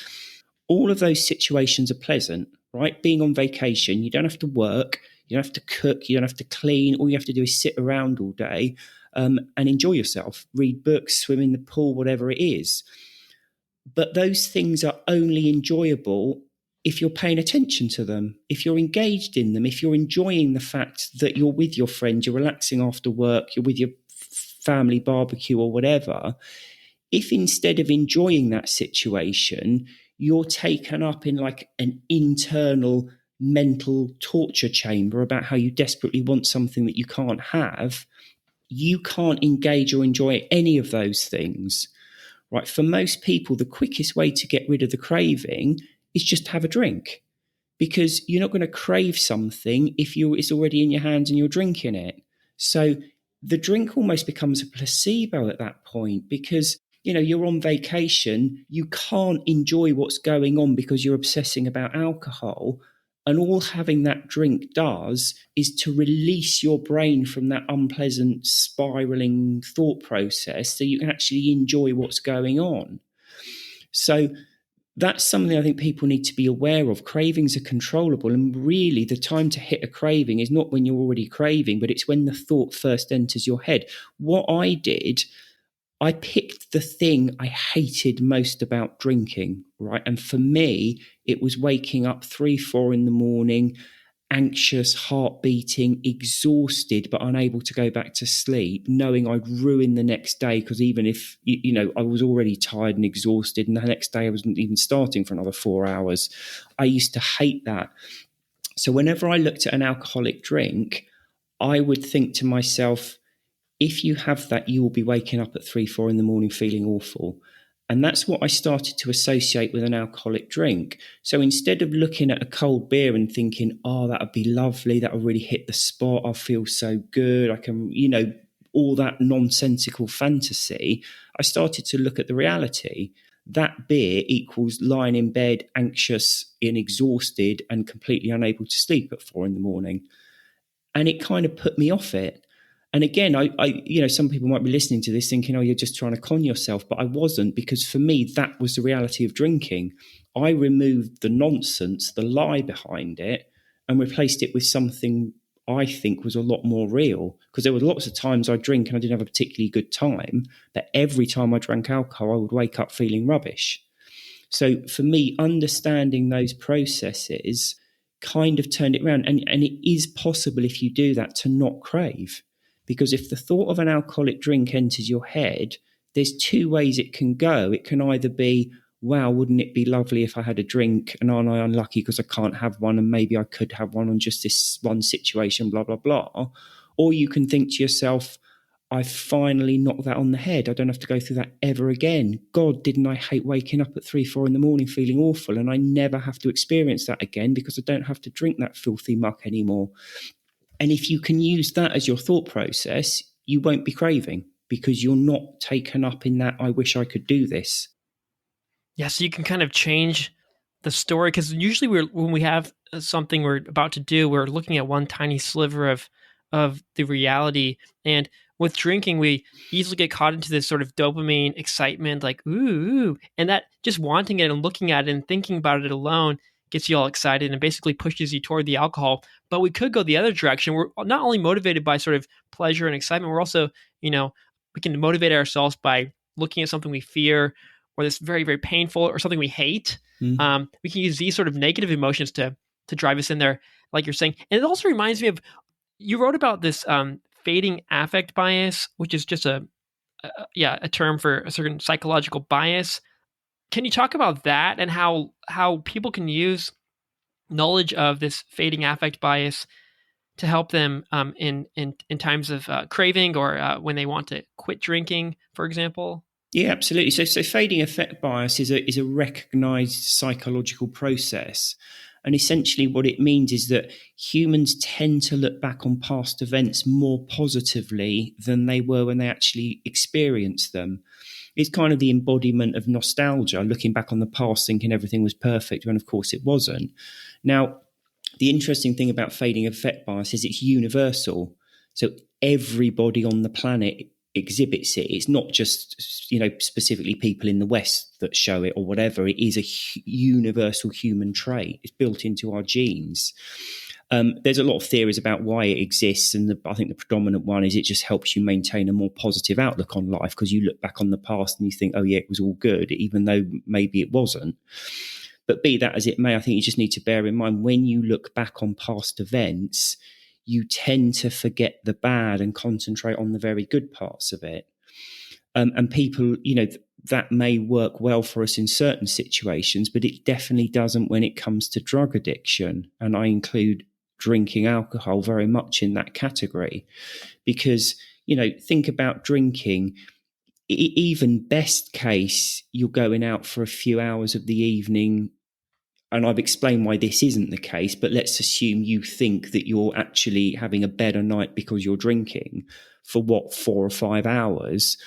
All of those situations are pleasant, right? Being on vacation, you don't have to work, you don't have to cook, you don't have to clean. All you have to do is sit around all day and enjoy yourself, read books, swim in the pool, whatever it is. But those things are only enjoyable if you're paying attention to them, if you're engaged in them, if you're enjoying the fact that you're with your friends, you're relaxing after work, you're with your family barbecue or whatever. If instead of enjoying that situation, you're taken up in like an internal mental torture chamber about how you desperately want something that you can't have, you can't engage or enjoy any of those things. Right? For most people, the quickest way to get rid of the craving is just to have a drink, because you're not going to crave something if it's already in your hands and you're drinking it. So the drink almost becomes a placebo at that point, because you're on vacation, you can't enjoy what's going on because you're obsessing about alcohol. And all having that drink does is to release your brain from that unpleasant spiraling thought process so you can actually enjoy what's going on. So that's something I think people need to be aware of. Cravings are controllable, and really the time to hit a craving is not when you're already craving, but it's when the thought first enters your head. What I did, I picked the thing I hated most about drinking, right? And for me, it was waking up 3, 4 in the morning, anxious, heart beating, exhausted, but unable to go back to sleep, knowing I'd ruin the next day. Because even if, I was already tired and exhausted, and the next day I wasn't even starting for another 4 hours, I used to hate that. So whenever I looked at an alcoholic drink, I would think to myself, if you have that, you will be waking up at 3, 4 in the morning feeling awful. And that's what I started to associate with an alcoholic drink. So instead of looking at a cold beer and thinking, oh, that would be lovely, that will really hit the spot, I'll feel so good, I can, all that nonsensical fantasy, I started to look at the reality. That beer equals lying in bed, anxious and exhausted and completely unable to sleep at 4 in the morning. And it kind of put me off it. And again, I some people might be listening to this thinking, oh, you're just trying to con yourself. But I wasn't, because for me, that was the reality of drinking. I removed the nonsense, the lie behind it, and replaced it with something I think was a lot more real. Because there were lots of times I'd drink and I didn't have a particularly good time. But every time I drank alcohol, I would wake up feeling rubbish. So for me, understanding those processes kind of turned it around. And it is possible, if you do that, to not crave. Because if the thought of an alcoholic drink enters your head, there's 2 ways it can go. It can either be, wow, wouldn't it be lovely if I had a drink, and aren't I unlucky because I can't have one, and maybe I could have one on just this one situation, blah, blah, blah. Or you can think to yourself, I finally knocked that on the head. I don't have to go through that ever again. God, didn't I hate waking up at 3, 4 in the morning feeling awful, and I never have to experience that again because I don't have to drink that filthy muck anymore. And if you can use that as your thought process, you won't be craving because you're not taken up in that, I wish I could do this. Yeah, so you can kind of change the story, because usually when we have something we're about to do, we're looking at one tiny sliver of the reality. And with drinking, we easily get caught into this sort of dopamine excitement, like ooh, and that just wanting it and looking at it and thinking about it alone gets you all excited and basically pushes you toward the alcohol. But we could go the other direction. We're not only motivated by sort of pleasure and excitement, we're also, we can motivate ourselves by looking at something we fear, or that's very, very painful, or something we hate. We can use these sort of negative emotions to drive us in there, like you're saying. And it also reminds me of, you wrote about this fading affect bias, which is just a term for a certain psychological bias. Can you talk about that and how people can use knowledge of this fading affect bias to help them in times of craving, or when they want to quit drinking, for example? Yeah, absolutely. So fading affect bias is a recognized psychological process. And essentially what it means is that humans tend to look back on past events more positively than they were when they actually experienced them. It's kind of the embodiment of nostalgia, looking back on the past thinking everything was perfect when of course it wasn't. Now, the interesting thing about fading affect bias is it's universal. So everybody on the planet exhibits it. It's not just, specifically people in the West that show it or whatever. It is a universal human trait. It's built into our genes. There's a lot of theories about why it exists, and I think the predominant one is it just helps you maintain a more positive outlook on life, because you look back on the past and you think, oh yeah, it was all good, even though maybe it wasn't. But be that as it may, I think you just need to bear in mind, when you look back on past events, you tend to forget the bad and concentrate on the very good parts of it. And people, that may work well for us in certain situations, but it definitely doesn't when it comes to drug addiction. And I include drinking alcohol very much in that category, because, think about drinking. Even best case, you're going out for a few hours of the evening, and I've explained why this isn't the case, but let's assume you think that you're actually having a better night because you're drinking for 4 or 5 hours.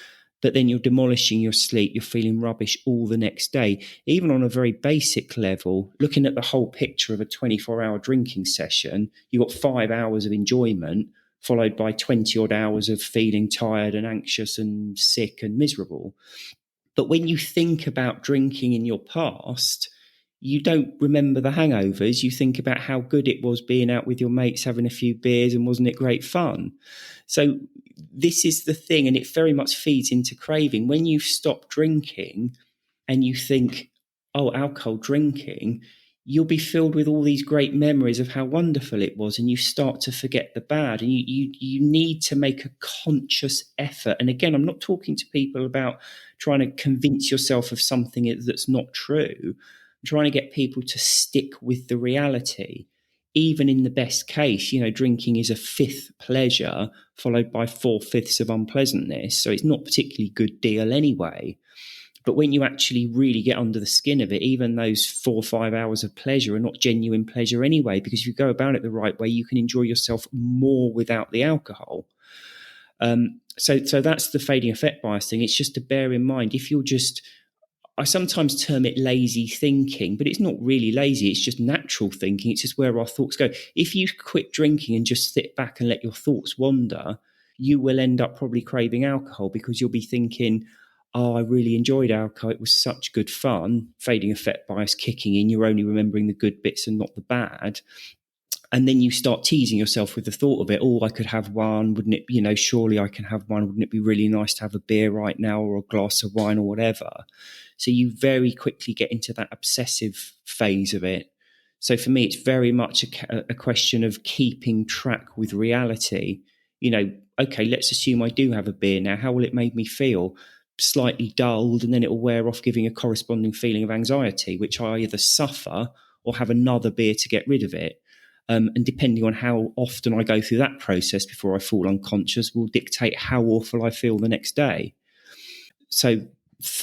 but then you're demolishing your sleep, you're feeling rubbish all the next day. Even on a very basic level, looking at the whole picture of a 24-hour drinking session, you've got 5 hours of enjoyment, followed by 20 odd hours of feeling tired and anxious and sick and miserable. But when you think about drinking in your past, you don't remember the hangovers. You think about how good it was being out with your mates, having a few beers, and wasn't it great fun? So this is the thing, and it very much feeds into craving. When you stop drinking and you think, oh, alcohol drinking, you'll be filled with all these great memories of how wonderful it was, and you start to forget the bad. And you need to make a conscious effort. And again, I'm not talking to people about trying to convince yourself of something that's not true. I'm trying to get people to stick with the reality. Even in the best case, drinking is a fifth pleasure followed by 4/5 of unpleasantness. So it's not a particularly good deal anyway. But when you actually really get under the skin of it, even those 4 or 5 hours of pleasure are not genuine pleasure anyway, because if you go about it the right way, you can enjoy yourself more without the alcohol. So that's the fading effect bias thing. It's just to bear in mind, if you're just, I sometimes term it lazy thinking, but it's not really lazy. It's just natural thinking. It's just where our thoughts go. If you quit drinking and just sit back and let your thoughts wander, you will end up probably craving alcohol, because you'll be thinking, oh, I really enjoyed alcohol. It was such good fun. Fading effect bias kicking in. You're only remembering the good bits and not the bad. And then you start teasing yourself with the thought of it. Oh, I could have one. Wouldn't it, surely I can have one. Wouldn't it be really nice to have a beer right now, or a glass of wine, or whatever? So you very quickly get into that obsessive phase of it. So for me, it's very much a question of keeping track with reality. Okay, let's assume I do have a beer now. How will it make me feel? Slightly dulled, and then it will wear off, giving a corresponding feeling of anxiety, which I either suffer or have another beer to get rid of it. And depending on how often I go through that process before I fall unconscious will dictate how awful I feel the next day. So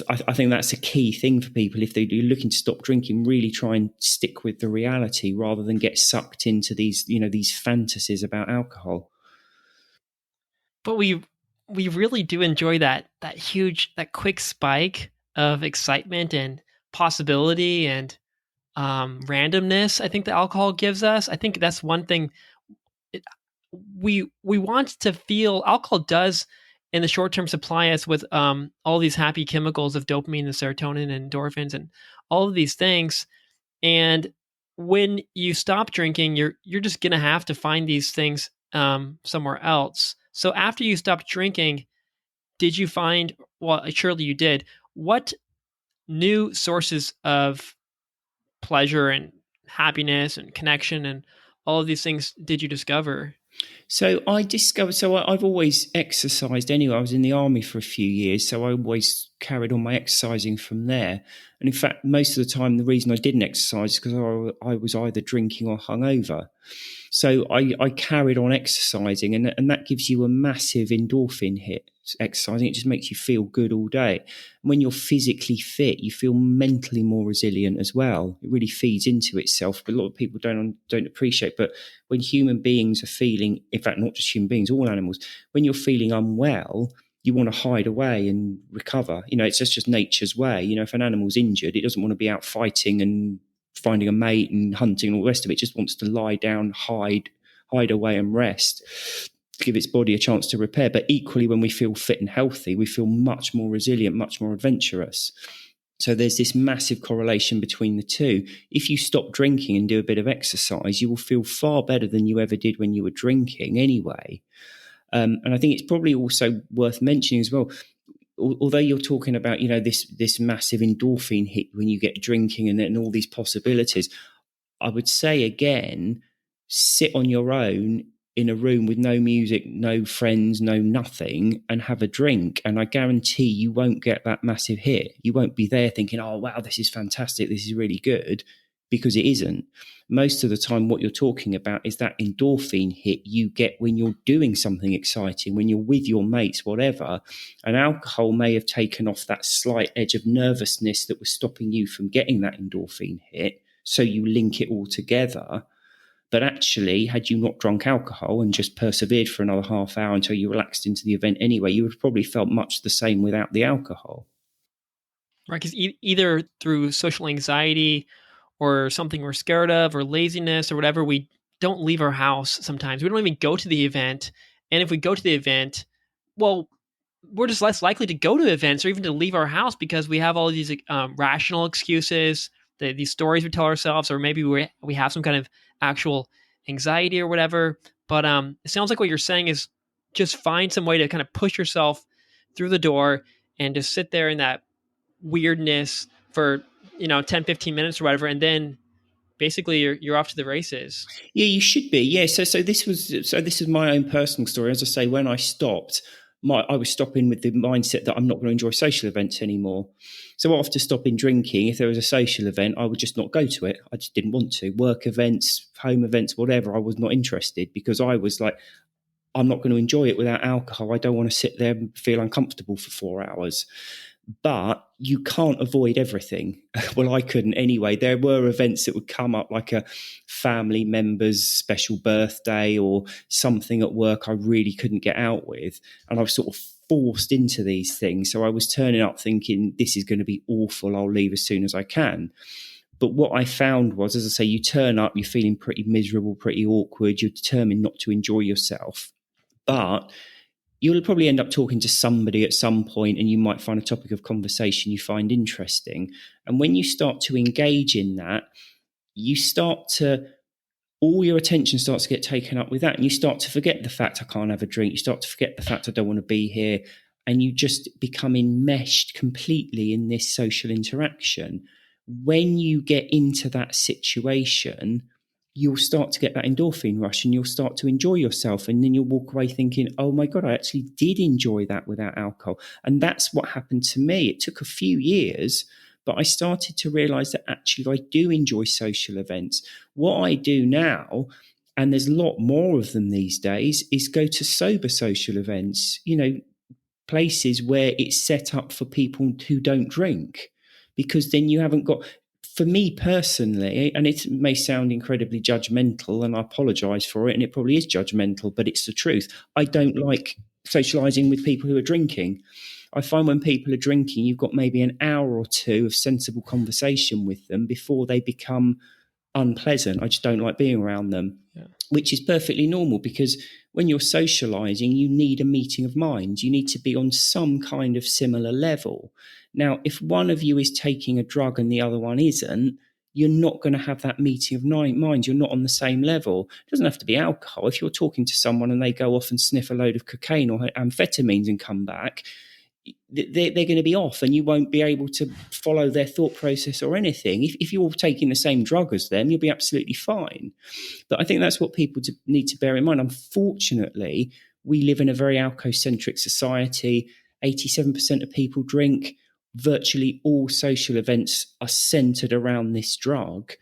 I think that's a key thing for people. If they're looking to stop drinking, really try and stick with the reality rather than get sucked into these fantasies about alcohol. But we really do enjoy that quick spike of excitement and possibility and randomness. I think the alcohol gives us. I think that's one thing. It, we want to feel. Alcohol does in the short term supply us with all these happy chemicals of dopamine and serotonin and endorphins and all of these things. And when you stop drinking, you're just gonna have to find these things somewhere else. So after you stopped drinking, did you find? Well, surely you did. What new sources of pleasure and happiness and connection and all of these things did you discover? So I've always exercised anyway. I was in the army for a few years, so I always carried on my exercising from there. And in fact, most of the time, the reason I didn't exercise is because I was either drinking or hungover. So I carried on exercising, and that gives you a massive endorphin hit. Exercising, it just makes you feel good all day. And when you're physically fit, you feel mentally more resilient as well. It really feeds into itself, but a lot of people don't appreciate. But when human beings are feeling, in fact, not just human beings, all animals, when you're feeling unwell, you want to hide away and recover. It's just nature's way. If an animal's injured, it doesn't want to be out fighting and finding a mate and hunting and all the rest of it. It just wants to lie down, hide away and rest, give its body a chance to repair. But equally, when we feel fit and healthy, we feel much more resilient, much more adventurous. So there's this massive correlation between the two. If you stop drinking and do a bit of exercise, you will feel far better than you ever did when you were drinking anyway. And I think it's probably also worth mentioning as well, although you're talking about, this massive endorphin hit when you get drinking and all these possibilities, I would say again, sit on your own in a room with no music, no friends, no nothing, and have a drink. And I guarantee you won't get that massive hit. You won't be there thinking, oh, wow, this is fantastic, this is really good, because it isn't. Most of the time, what you're talking about is that endorphin hit you get when you're doing something exciting, when you're with your mates, whatever. And alcohol may have taken off that slight edge of nervousness that was stopping you from getting that endorphin hit. So you link it all together. But actually, had you not drunk alcohol and just persevered for another half hour until you relaxed into the event anyway, you would have probably felt much the same without the alcohol. Right? Because either through social anxiety or something we're scared of or laziness or whatever, we don't leave our house sometimes. We don't even go to the event. And if we go to the event, well, we're just less likely to go to events or even to leave our house because we have all these rational excuses, these stories we tell ourselves, or maybe we have some kind of actual anxiety or whatever. But it sounds like what you're saying is just find some way to kind of push yourself through the door and just sit there in that weirdness for 10, 15 minutes or whatever, and then basically you're off to the races. Yeah, you should be. Yeah. So this is my own personal story. As I say, when I stopped, I was stopping with the mindset that I'm not going to enjoy social events anymore. So after stopping drinking, if there was a social event, I would just not go to it. I just didn't want to. Work events, home events, whatever. I was not interested because I was like, I'm not going to enjoy it without alcohol. I don't want to sit there and feel uncomfortable for 4 hours. But you can't avoid everything. Well, I couldn't anyway. There were events that would come up, like a family member's special birthday or something at work I really couldn't get out with. And I was sort of forced into these things. So I was turning up thinking, this is going to be awful. I'll leave as soon as I can. But what I found was, as I say, you turn up, you're feeling pretty miserable, pretty awkward. You're determined not to enjoy yourself. But you'll probably end up talking to somebody at some point and you might find a topic of conversation you find interesting. And when you start to engage in that, you start to, all your attention starts to get taken up with that. And you start to forget the fact I can't have a drink. You start to forget the fact I don't want to be here. And you just become enmeshed completely in this social interaction. When you get into that situation, you'll start to get that endorphin rush and you'll start to enjoy yourself. And then you'll walk away thinking, oh my God, I actually did enjoy that without alcohol. And that's what happened to me. It took a few years, but I started to realize that actually I do enjoy social events. What I do now, and there's a lot more of them these days, is go to sober social events, places where it's set up for people who don't drink, because then you haven't got, for me personally, and it may sound incredibly judgmental and I apologize for it, and it probably is judgmental, but it's the truth. I don't like socializing with people who are drinking. I find when people are drinking, you've got maybe an hour or two of sensible conversation with them before they become unpleasant. I just don't like being around them, Yeah. which is perfectly normal because when you're socializing, you need a meeting of minds. You need to be on some kind of similar level. Now, if one of you is taking a drug and the other one isn't, you're not going to have that meeting of minds. You're not on the same level. It doesn't have to be alcohol. If you're talking to someone and they go off and sniff a load of cocaine or amphetamines and come back, they're going to be off and you won't be able to follow their thought process or anything. If you're taking the same drug as them, you'll be absolutely fine. But I think that's what people need to bear in mind. Unfortunately, we live in a very alcohol-centric society. 87% of people drink. Virtually all social events are centered around this drug.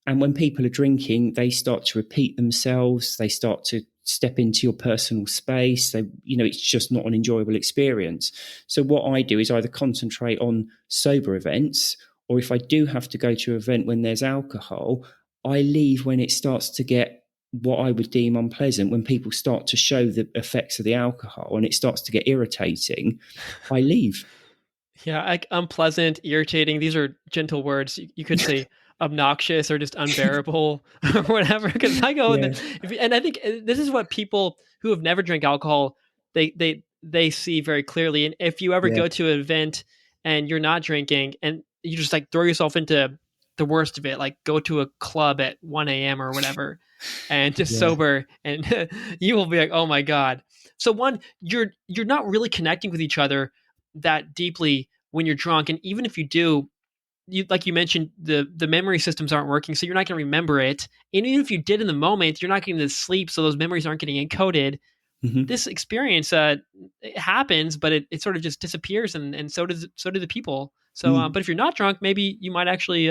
And when people are drinking, they start to repeat themselves. They start to step into your personal space. It's just not an enjoyable experience. So what I do is either concentrate on sober events, or if I do have to go to an event when there's alcohol, I leave when it starts to get what I would deem unpleasant. When people start to show the effects of the alcohol and it starts to get irritating, I leave. Yeah, like unpleasant, irritating. These are gentle words. You could say obnoxious or just unbearable or whatever. Because I go, Yeah, and I think this is what people who have never drank alcohol they see very clearly. And if you ever yeah, go to an event and you're not drinking and you just like throw yourself into the worst of it, like go to a club at 1 a.m. or whatever, and just yeah. sober, and you will be like, oh my god. So one, you're not really connecting with each other that deeply when you're drunk, and even if you do, you like you mentioned, the memory systems aren't working, so you're not going to remember it. And even if you did in the moment, you're not getting to sleep, so those memories aren't getting encoded. Mm-hmm. This experience, it happens, but it sort of just disappears, and so do the people. So, Mm. but if you're not drunk, maybe you might actually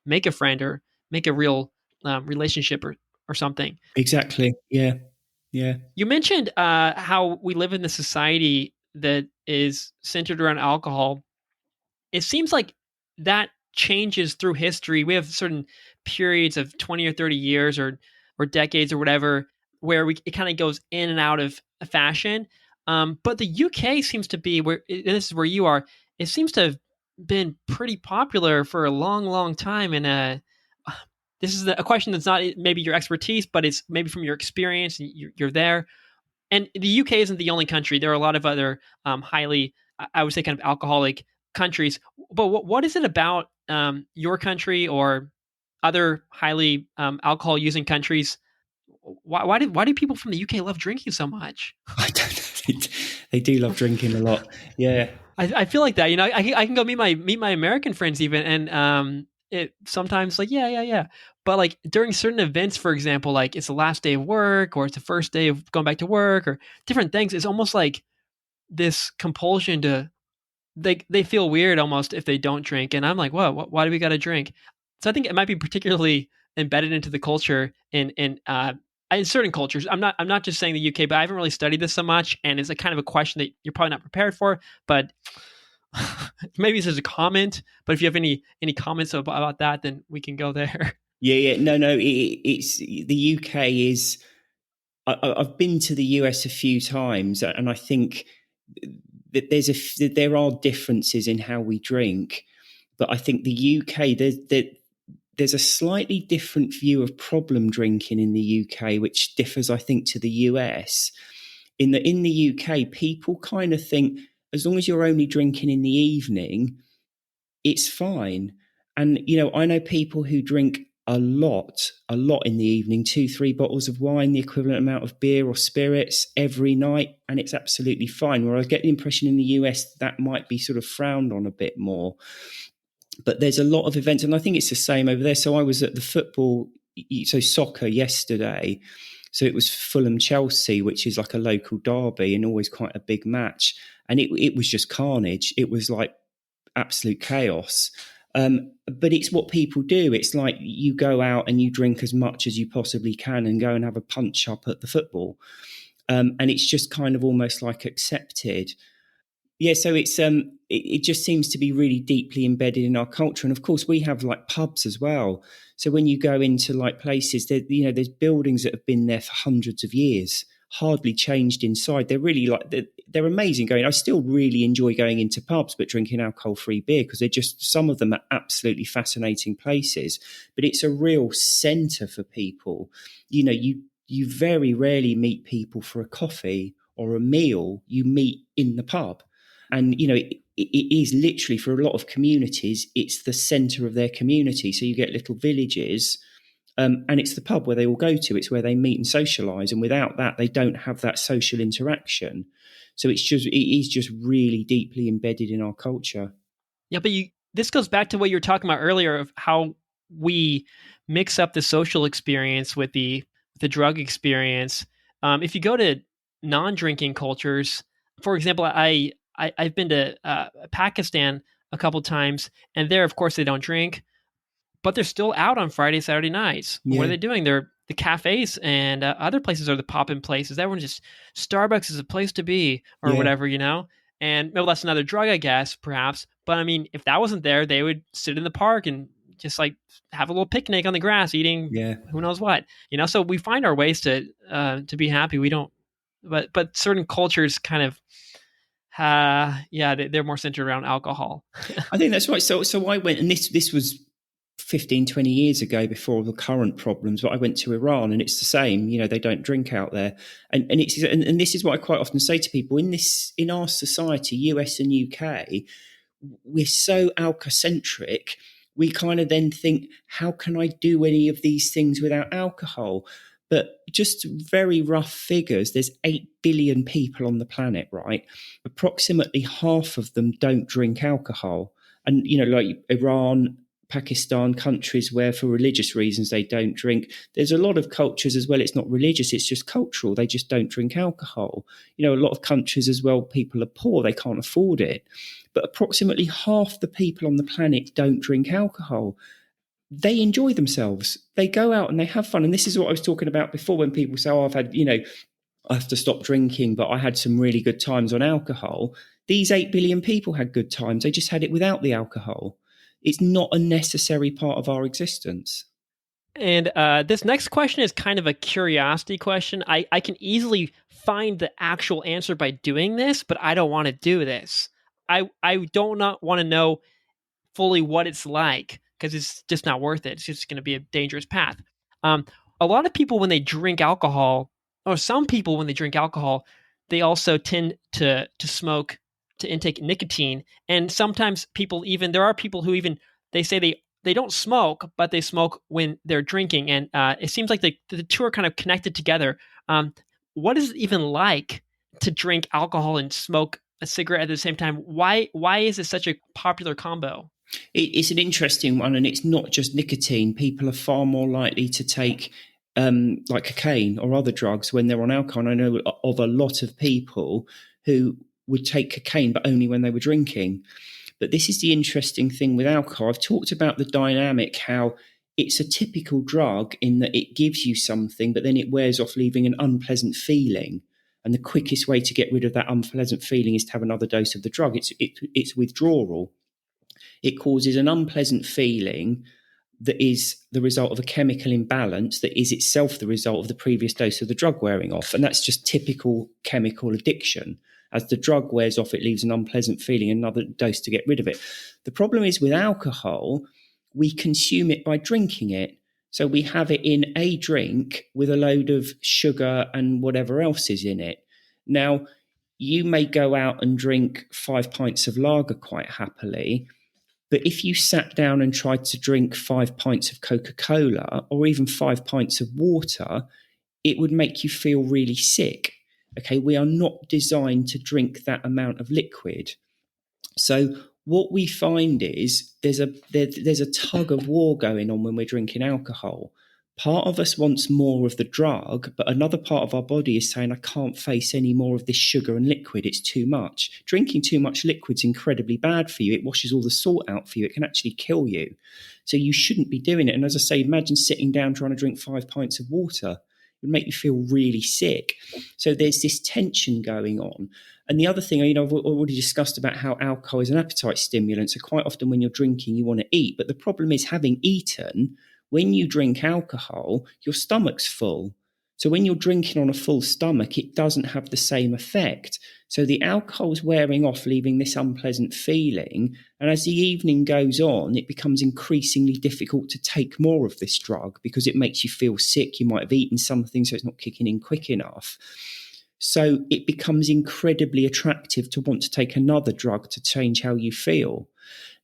make a friend or make a real relationship or something. Exactly. Yeah, yeah. You mentioned how we live in the society that is centered around alcohol. It seems like that changes through history. We have certain periods of 20 or 30 years or or decades or whatever, where it kind of goes in and out of fashion. But the UK seems to be where, and this is where you are. It seems to have been pretty popular for a long, long time. And this is a question that's not maybe your expertise, but it's maybe from your experience. And you're there, and the UK isn't the only country. There are a lot of other highly, I would say, kind of alcoholic countries. But what is it about your country or other highly alcohol using countries? Why do people from the UK love drinking so much? I don't know. They do love drinking a lot. Yeah. I feel like that. You know, I can go meet my American friends even, and it sometimes like yeah, but like during certain events, for example, like it's the last day of work or it's the first day of going back to work or different things. It's almost like this compulsion to they feel weird almost if they don't drink, and I'm like, whoa, why do we got to drink? So I think it might be particularly embedded into the culture in certain cultures. I'm not just saying the UK, but I haven't really studied this so much, and it's a kind of a question that you're probably not prepared for. But maybe this is a comment. But if you have any comments about that, then we can go there. Yeah. No. It's the UK is. I've been to the US a few times, and I think that there are differences in how we drink, but I think the UK there's a slightly different view of problem drinking in the UK, which differs, I think, to the US. In the UK, people kind of think as long as you're only drinking in the evening, it's fine. And I know people who drink a lot in the evening, 2-3 bottles of wine, the equivalent amount of beer or spirits every night, and it's absolutely fine. Where I get the impression in the US that might be sort of frowned on a bit more. But there's a lot of events, and I think it's the same over there. So I was at the soccer yesterday. So it was Fulham Chelsea, which is like a local derby and always quite a big match. And it was just carnage. It was like absolute chaos. But it's what people do. It's like you go out and you drink as much as you possibly can and go and have a punch up at the football. And it's just kind of almost like accepted. Yeah, so it just seems to be really deeply embedded in our culture, and of course we have like pubs as well. So when you go into like places, there's buildings that have been there for hundreds of years, hardly changed inside. They're really they're amazing going. I still really enjoy going into pubs, but drinking alcohol-free beer because they're just some of them are absolutely fascinating places. But it's a real centre for people. You very rarely meet people for a coffee or a meal. You meet in the pub. And, it is literally for a lot of communities, it's the centre of their community. So you get little villages and it's the pub where they all go to. It's where they meet and socialise. And without that, they don't have that social interaction. So it is just really deeply embedded in our culture. Yeah, but this goes back to what you were talking about earlier of how we mix up the social experience with the drug experience. If you go to non-drinking cultures, for example, I've been to Pakistan a couple times, and there, of course, they don't drink, but they're still out on Friday, Saturday nights. Yeah. What are they doing? They're the cafes and other places are the pop-in places. Everyone just Starbucks is a place to be, or whatever, And well, that's another drug, I guess, perhaps. But I mean, if that wasn't there, they would sit in the park and just like have a little picnic on the grass, eating who knows what. So we find our ways to be happy. We don't, but certain cultures kind of they're more centered around alcohol. I think that's right. So I went, and this was 15, 20 years ago before the current problems, but I went to Iran and it's the same. They don't drink out there. And this is what I quite often say to people in our society, US and UK, we're so alcocentric. We kind of then think, how can I do any of these things without alcohol? But just very rough figures, there's 8 billion people on the planet, right? Approximately half of them don't drink alcohol. And, like Iran, Pakistan, countries where for religious reasons they don't drink. There's a lot of cultures as well. It's not religious, it's just cultural. They just don't drink alcohol. A lot of countries as well, people are poor, they can't afford it. But approximately half the people on the planet don't drink alcohol. They enjoy themselves. They go out and they have fun. And this is what I was talking about before when people say, I've had, I have to stop drinking, but I had some really good times on alcohol. These 8 billion people had good times. They just had it without the alcohol. It's not a necessary part of our existence. And this next question is kind of a curiosity question. I can easily find the actual answer by doing this, but I don't want to do this. I don't not want to know fully what it's like because it's just not worth it. It's just going to be a dangerous path. Um, a lot of people when they drink alcohol, or some people when they drink alcohol, they also tend to smoke, to intake nicotine, and sometimes people even there are people who even they say they don't smoke, but they smoke when they're drinking, and it seems like the two are kind of connected together. What is it even like to drink alcohol and smoke a cigarette at the same time? Why is it such a popular combo? It's an interesting one, and it's not just nicotine. People are far more likely to take like cocaine or other drugs when they're on alcohol. And I know of a lot of people who would take cocaine, but only when they were drinking. But this is the interesting thing with alcohol. I've talked about the dynamic, how it's a typical drug in that it gives you something, but then it wears off, leaving an unpleasant feeling. And the quickest way to get rid of that unpleasant feeling is to have another dose of the drug. It's withdrawal. It causes an unpleasant feeling that is the result of a chemical imbalance that is itself the result of the previous dose of the drug wearing off. And that's just typical chemical addiction. As the drug wears off, it leaves an unpleasant feeling, another dose to get rid of it. The problem is with alcohol, we consume it by drinking it. So we have it in a drink with a load of sugar and whatever else is in it. Now, you may go out and drink 5 pints of lager quite happily, but if you sat down and tried to drink 5 pints of Coca Cola or even 5 pints of water, it would make you feel really sick. Okay, we are not designed to drink that amount of liquid. So what we find is there's a tug of war going on when we're drinking alcohol. Part of us wants more of the drug, but another part of our body is saying, I can't face any more of this sugar and liquid. It's too much. Drinking too much liquid's incredibly bad for you. It washes all the salt out for you. It can actually kill you. So you shouldn't be doing it. And as I say, imagine sitting down trying to drink 5 pints of water. It would make you feel really sick. So there's this tension going on. And the other thing, I've already discussed about how alcohol is an appetite stimulant. So quite often when you're drinking, you want to eat. But the problem is, having eaten, when you drink alcohol, your stomach's full. So when you're drinking on a full stomach, it doesn't have the same effect. So the alcohol's wearing off, leaving this unpleasant feeling. And as the evening goes on, it becomes increasingly difficult to take more of this drug because it makes you feel sick. You might have eaten something, so it's not kicking in quick enough. So it becomes incredibly attractive to want to take another drug to change how you feel.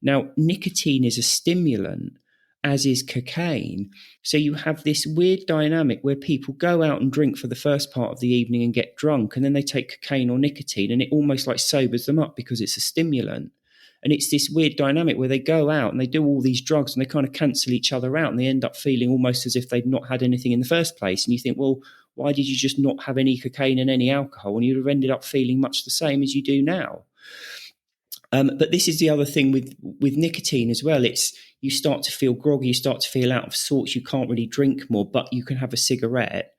Now, nicotine is a stimulant, as is cocaine. So you have this weird dynamic where people go out and drink for the first part of the evening and get drunk, and then they take cocaine or nicotine, and it almost like sobers them up because it's a stimulant. And it's this weird dynamic where they go out and they do all these drugs and they kind of cancel each other out, and they end up feeling almost as if they'd not had anything in the first place. And you think, well, why did you just not have any cocaine and any alcohol? And you'd have ended up feeling much the same as you do now. But this is the other thing with nicotine as well. It's you start to feel groggy, you start to feel out of sorts. You can't really drink more, but you can have a cigarette,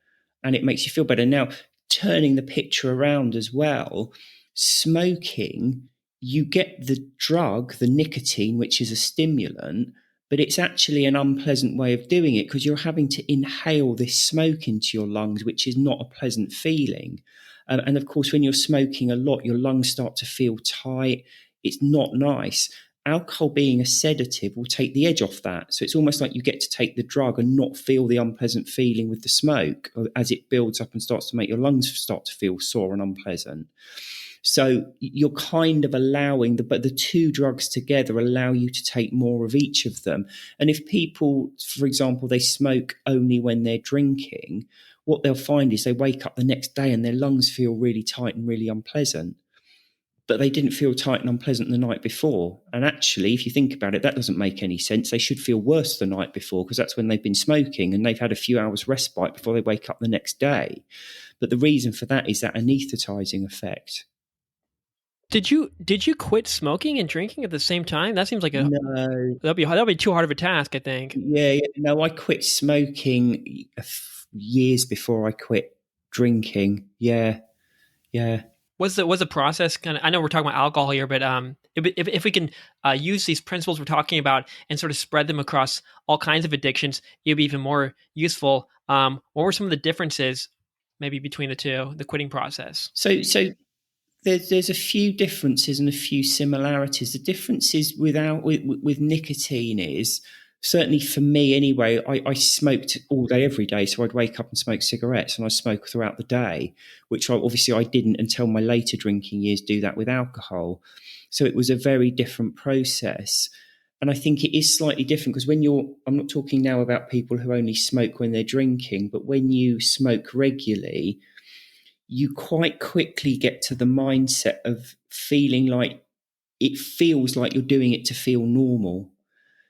and it makes you feel better. Now, turning the picture around as well, smoking, you get the drug, the nicotine, which is a stimulant, but it's actually an unpleasant way of doing it because you're having to inhale this smoke into your lungs, which is not a pleasant feeling. And of course, when you're smoking a lot, your lungs start to feel tight. It's not nice. Alcohol, being a sedative, will take the edge off that. So it's almost like you get to take the drug and not feel the unpleasant feeling with the smoke as it builds up and starts to make your lungs start to feel sore and unpleasant. So you're kind of allowing but the two drugs together allow you to take more of each of them. And if people, for example, they smoke only when they're drinking, what they'll find is they wake up the next day and their lungs feel really tight and really unpleasant, but they didn't feel tight and unpleasant the night before. And actually, if you think about it, that doesn't make any sense. They should feel worse the night before because that's when they've been smoking and they've had a few hours respite before they wake up the next day. But the reason for that is that anesthetizing effect. Did you quit smoking and drinking at the same time? That seems like a No, that'll be too hard of a task, I think. yeah, no, I quit smoking years before I quit drinking. Yeah, yeah. Was the process kind of? I know we're talking about alcohol here, but if we can use these principles we're talking about and sort of spread them across all kinds of addictions, it'd be even more useful. What were some of the differences, maybe between the two, the quitting process? So there's a few differences and a few similarities. The differences with nicotine is, certainly for me anyway, I smoked all day every day, so I'd wake up and smoke cigarettes, and I smoke throughout the day, which obviously I didn't until my later drinking years do that with alcohol. So it was a very different process. And I think it is slightly different because I'm not talking now about people who only smoke when they're drinking, but when you smoke regularly, you quite quickly get to the mindset of feeling like it feels like you're doing it to feel normal.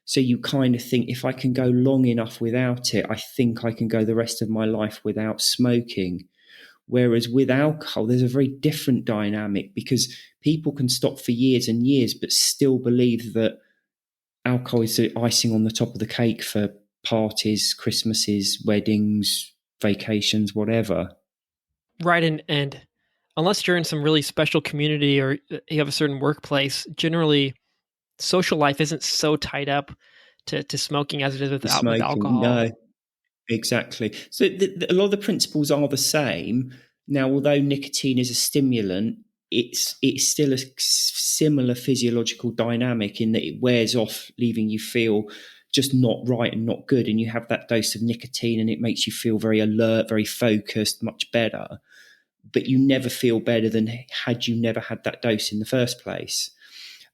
So you kind of think, if I can go long enough without it, I think I can go the rest of my life without smoking. Whereas with alcohol, there's a very different dynamic, because people can stop for years and years, but still believe that alcohol is the icing on the top of the cake for parties, Christmases, weddings, vacations, whatever. Right, and unless you're in some really special community or you have a certain workplace, generally social life isn't so tied up to smoking as it is The with smoking, alcohol. no. Exactly. So a lot of the principles are the same. Now, although nicotine is a stimulant, it's still a similar physiological dynamic in that it wears off, leaving you feel just not right and not good. And you have that dose of nicotine, and it makes you feel very alert, very focused, much better. But you never feel better than had you never had that dose in the first place.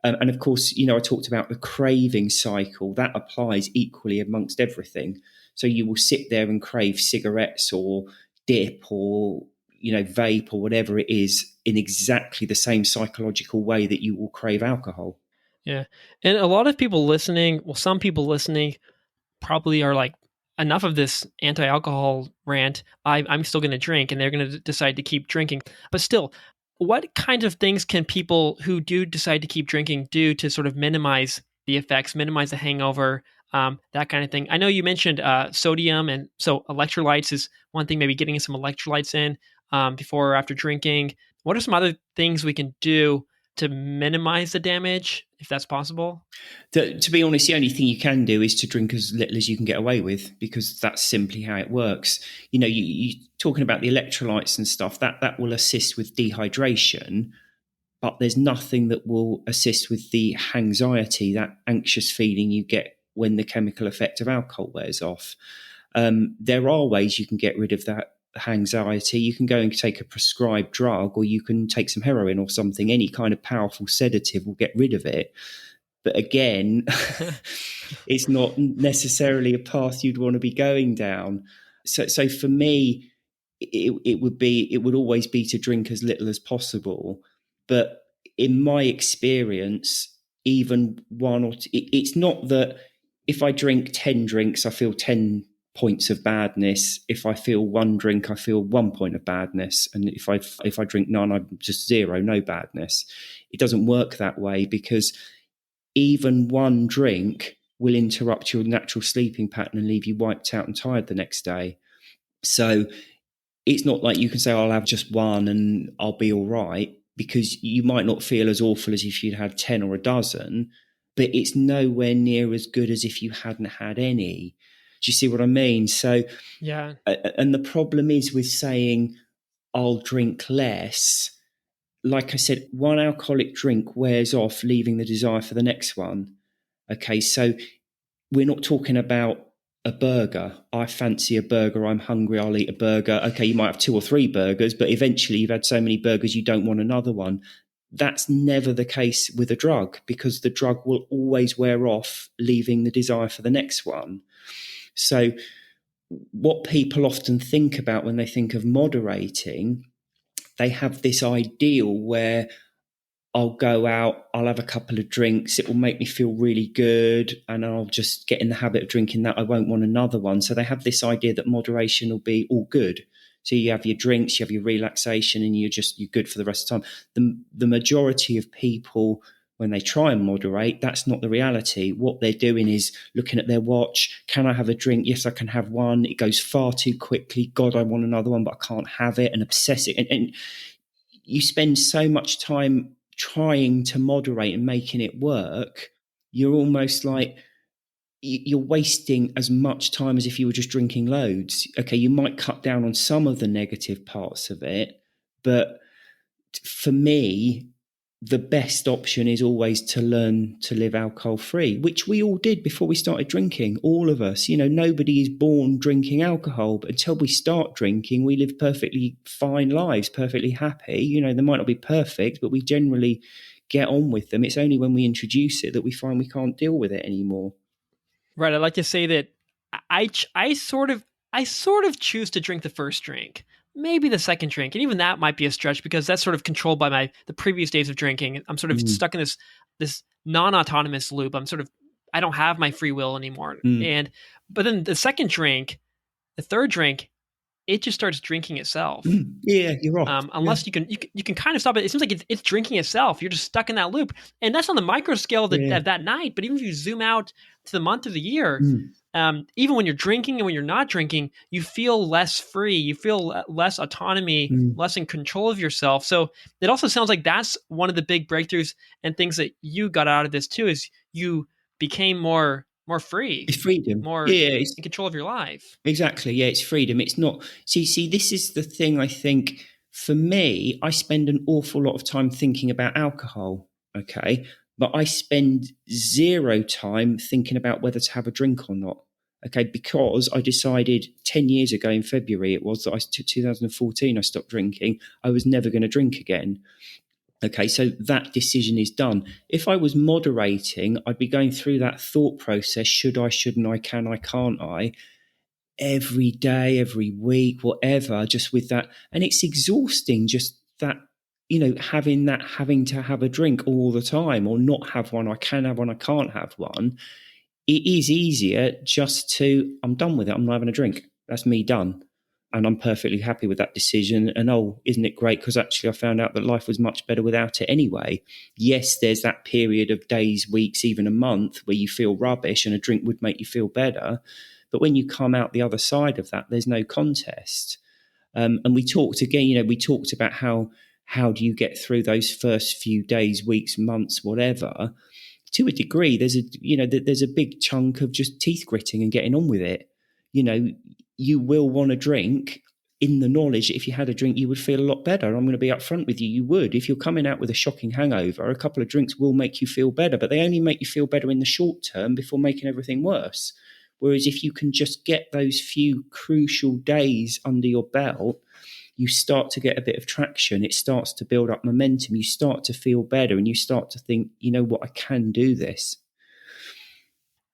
And of course, I talked about the craving cycle. That applies equally amongst everything. So you will sit there and crave cigarettes or dip or, vape or whatever it is, in exactly the same psychological way that you will crave alcohol. Yeah. And a lot of people listening, well, some people listening probably are like, enough of this anti-alcohol rant. I'm still going to drink, and they're going to decide to keep drinking. But still, what kinds of things can people who do decide to keep drinking do to sort of minimize the effects, minimize the hangover, that kind of thing? I know you mentioned sodium, and so electrolytes is one thing. Maybe getting some electrolytes in before or after drinking. What are some other things we can do to minimize the damage, if that's possible? To be honest, the only thing you can do is to drink as little as you can get away with, because that's simply how it works. You talking about the electrolytes and stuff, that will assist with dehydration, but there's nothing that will assist with the anxiety, that anxious feeling you get when the chemical effect of alcohol wears off. There are ways you can get rid of that anxiety. You can go and take a prescribed drug, or you can take some heroin or something. Any kind of powerful sedative will get rid of it. But again, it's not necessarily a path you'd want to be going down. So for me, it would always be to drink as little as possible. But in my experience, even one or two, it's not that if I drink 10 drinks, I feel 10 points of badness. If I feel one drink, I feel 1 point of badness. And if I drink none, I'm just zero, no badness. It doesn't work that way, because even one drink will interrupt your natural sleeping pattern and leave you wiped out and tired the next day. So it's not like you can say, I'll have just one and I'll be all right, because you might not feel as awful as if you'd had 10 or a dozen, but it's nowhere near as good as if you hadn't had any. Do you see what I mean? So, Yeah. and the problem is with saying, I'll drink less. Like I said, one alcoholic drink wears off, leaving the desire for the next one. Okay, so we're not talking about a burger. I fancy a burger. I'm hungry. I'll eat a burger. Okay, you might have 2 or 3 burgers, but eventually you've had so many burgers you don't want another one. That's never the case with a drug, because the drug will always wear off, leaving the desire for the next one. So, what people often think about when they think of moderating, they have this ideal where I'll go out, I'll have a couple of drinks, it will make me feel really good, and I'll just get in the habit of drinking that. I won't want another one. So they have this idea that moderation will be all good. So you have your drinks, you have your relaxation, and you're good for the rest of the time. The majority of people, when they try and moderate, that's not the reality. What they're doing is looking at their watch. Can I have a drink? Yes, I can have one. It goes far too quickly. God, I want another one, but I can't have it, and obsessing. And you spend so much time trying to moderate and making it work, you're almost like you're wasting as much time as if you were just drinking loads. Okay, you might cut down on some of the negative parts of it, but for me, the best option is always to learn to live alcohol free, which we all did before we started drinking. All of us, nobody is born drinking alcohol, but until we start drinking, we live perfectly fine lives, perfectly happy. They might not be perfect, but we generally get on with them. It's only when we introduce it that we find we can't deal with it anymore. Right. I like to say that I sort of choose to drink the first drink, maybe the second drink, and even that might be a stretch because that's sort of controlled by the previous days of drinking. I'm sort of Mm, stuck in this non-autonomous loop. I don't have my free will anymore. mm, But then the second drink, the third drink, it just starts drinking itself. yeah, you're off. Yeah, Unless you can kind of stop it. It seems like it's drinking itself. You're just stuck in that loop, and that's on the micro scale yeah. of that night. But even if you zoom out to the month of the year, Mm, even when you're drinking and when you're not drinking, you feel less free. You feel less autonomy, mm. less in control of yourself. So it also sounds like that's one of the big breakthroughs and things that you got out of this too. Is you became more free, It's freedom. more Yeah, it's in control of your life. exactly. Yeah, it's freedom. It's not. See, this is the thing. I think for me, I spend an awful lot of time thinking about alcohol. Okay, but I spend zero time thinking about whether to have a drink or not. Okay, because I decided 10 years ago in February it was that 2014 I stopped drinking. I was never going to drink again. Okay, so that decision is done. If I was moderating, I'd be going through that thought process: should I, shouldn't I, can I, can't I, every day, every week, whatever, just with that. And it's exhausting, just that, having to have a drink all the time or not have one. I can have one, I can't have one. It is easier just to, I'm done with it. I'm not having a drink. That's me done. And I'm perfectly happy with that decision. And isn't it great? Because actually, I found out that life was much better without it anyway. Yes, there's that period of days, weeks, even a month where you feel rubbish and a drink would make you feel better. But when you come out the other side of that, there's no contest. And we talked again, we talked about how do you get through those first few days, weeks, months, whatever. To a degree, there's a big chunk of just teeth gritting and getting on with it. You will want to drink in the knowledge that if you had a drink, you would feel a lot better. I'm going to be upfront with you. You would. If you're coming out with a shocking hangover, a couple of drinks will make you feel better, but they only make you feel better in the short term before making everything worse. Whereas if you can just get those few crucial days under your belt, you start to get a bit of traction. It starts to build up momentum. You start to feel better and you start to think, you know what, I can do this.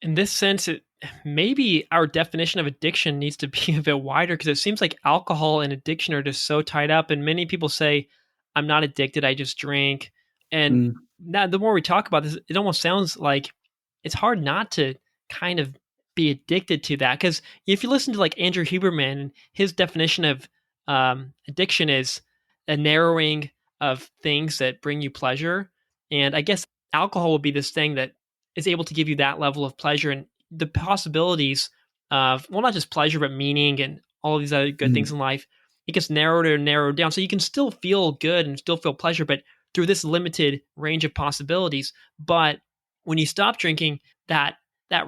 In this sense, maybe our definition of addiction needs to be a bit wider because it seems like alcohol and addiction are just so tied up. And many people say, I'm not addicted, I just drink. And Mm, now, the more we talk about this, it almost sounds like it's hard not to kind of be addicted to that. Because if you listen to like Andrew Huberman, his definition of addiction is a narrowing of things that bring you pleasure. And I guess alcohol would be this thing that is able to give you that level of pleasure and the possibilities of, well, not just pleasure, but meaning and all of these other good things in mm. life. It gets narrowed and narrowed down. So you can still feel good and still feel pleasure, but through this limited range of possibilities. But when you stop drinking, that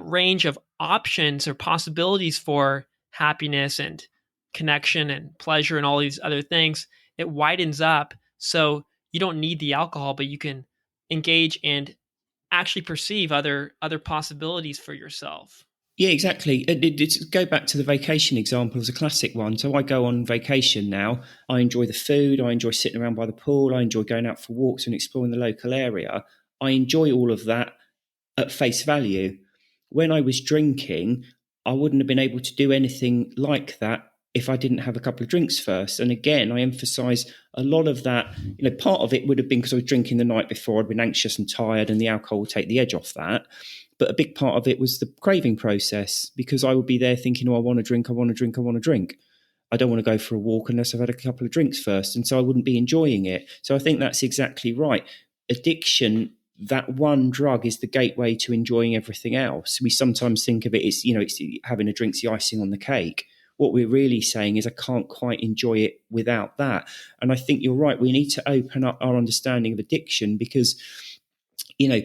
range of options or possibilities for happiness and connection and pleasure and all these other things, it widens up. So you don't need the alcohol, but you can engage and actually perceive other possibilities for yourself. Yeah, exactly. It's go back to the vacation example as a classic one. So I go on vacation now. I enjoy the food. I enjoy sitting around by the pool. I enjoy going out for walks and exploring the local area. I enjoy all of that at face value. When I was drinking, I wouldn't have been able to do anything like that if I didn't have a couple of drinks first. And again, I emphasize a lot of that, part of it would have been because I was drinking the night before, I'd been anxious and tired, and the alcohol would take the edge off that. But a big part of it was the craving process because I would be there thinking, oh, I want to drink, I want to drink, I want to drink. I don't want to go for a walk unless I've had a couple of drinks first. And so I wouldn't be enjoying it. So I think that's exactly right. Addiction, that one drug is the gateway to enjoying everything else. We sometimes think of it as, it's having a drink's the icing on the cake. what we're really saying is I can't quite enjoy it without that. And I think you're right. We need to open up our understanding of addiction because, you know,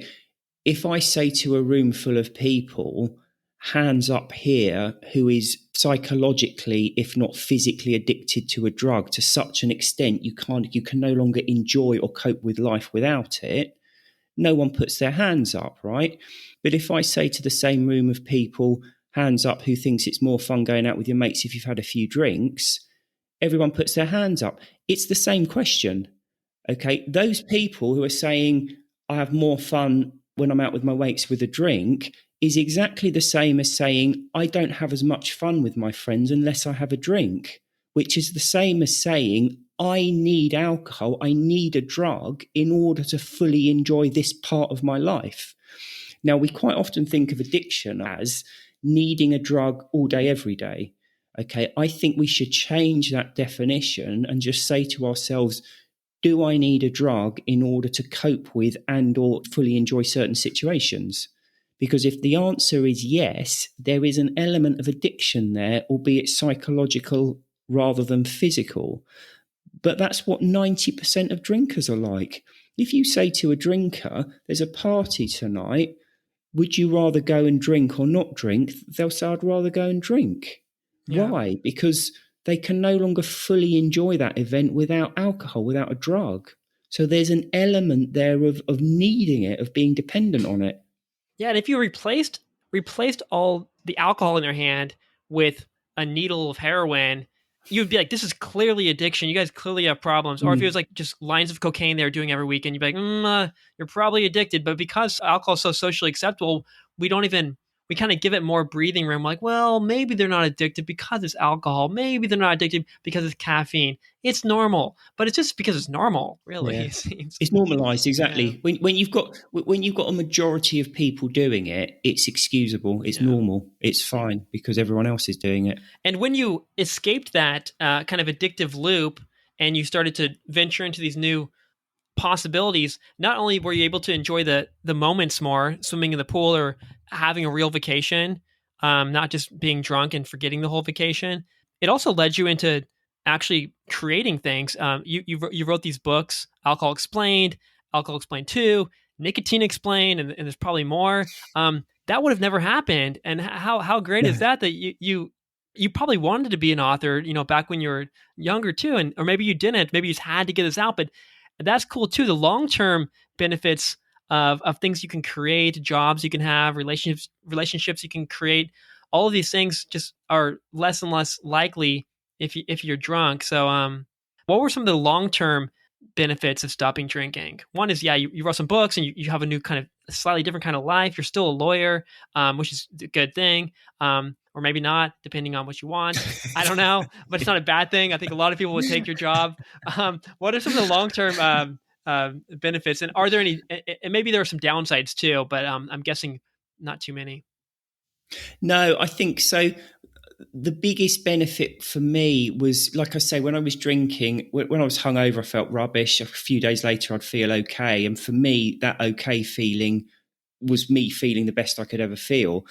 if I say to a room full of people, hands up here, who is psychologically, if not physically addicted to a drug to such an extent you can no longer enjoy or cope with life without it, no one puts their hands up, right? But if I say to the same room of people, hands up, who thinks it's more fun going out with your mates if you've had a few drinks, everyone puts their hands up. It's the same question. Okay, those people who are saying I have more fun when I'm out with my mates with a drink is exactly the same as saying I don't have as much fun with my friends unless I have a drink, which is the same as saying I need alcohol, I need a drug in order to fully enjoy this part of my life. Now, we quite often think of addiction as needing a drug all day, every day. Okay, I think we should change that definition and just say to ourselves, do I need a drug in order to cope with and or fully enjoy certain situations? Because if the answer is yes, there is an element of addiction there, albeit psychological rather than physical. But that's what 90% of drinkers are like. If you say to a drinker, there's a party tonight, would you rather go and drink or not drink? They'll say, I'd rather go and drink. Yeah. Why? Because they can no longer fully enjoy that event without alcohol, without a drug. So there's an element there of needing it, of being dependent on it. Yeah, and if you replaced all the alcohol in their hand with a needle of heroin, you'd be like, "This is clearly addiction. You guys clearly have problems." Or if it was like just lines of cocaine they were doing every weekend, you'd be like, "You're probably addicted." But because alcohol is so socially acceptable, we kind of give it more breathing room. Like, well, maybe they're not addicted because it's alcohol. Maybe they're not addicted because it's caffeine. It's normal, but it's just because it's normal, really. Yeah. It seems. It's normalized, Yeah, exactly. When you've got a majority of people doing it, it's excusable, it's yeah. normal, it's fine because everyone else is doing it. And when you escaped that kind of addictive loop and you started to venture into these new possibilities, not only were you able to enjoy the moments more, swimming in the pool or having a real vacation, not just being drunk and forgetting the whole vacation, it also led you into actually creating things. You wrote these books, Alcohol Explained 2, Nicotine Explained, and there's probably more. That would have never happened. And how great is No. that you probably wanted to be an author, back when you were younger too, and or maybe you didn't. Maybe you just had to get this out, but that's cool too. The long term benefits of things you can create, jobs you can have, relationships you can create, all of these things just are less and less likely if you're drunk. So what were some of the long term benefits of stopping drinking? One is, yeah, you wrote some books and you have a new kind of slightly different kind of life. You're still a lawyer, which is a good thing. Or maybe not, depending on what you want. I don't know, but it's not a bad thing. I think a lot of people would take your job. What are some of the long term benefits, and are there any? And maybe there are some downsides too, but I'm guessing not too many. No, I think so. The biggest benefit for me was, like I say, when I was drinking, when I was hungover, I felt rubbish. A few days later, I'd feel okay. And for me, that okay feeling was me feeling the best I could ever feel.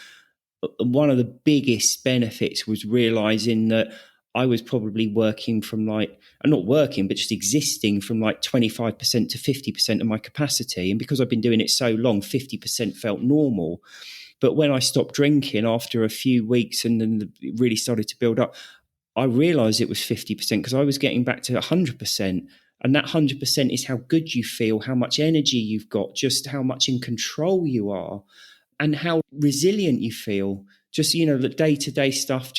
And one of the biggest benefits was realizing that I was probably working from not working, but just existing from 25% to 50% of my capacity. And because I've been doing it so long, 50% felt normal. But when I stopped drinking after a few weeks and then it really started to build up, I realized it was 50% because I was getting back to 100%. And that 100% is how good you feel, how much energy you've got, just how much in control you are, and how resilient you feel. Just, the day-to-day stuff,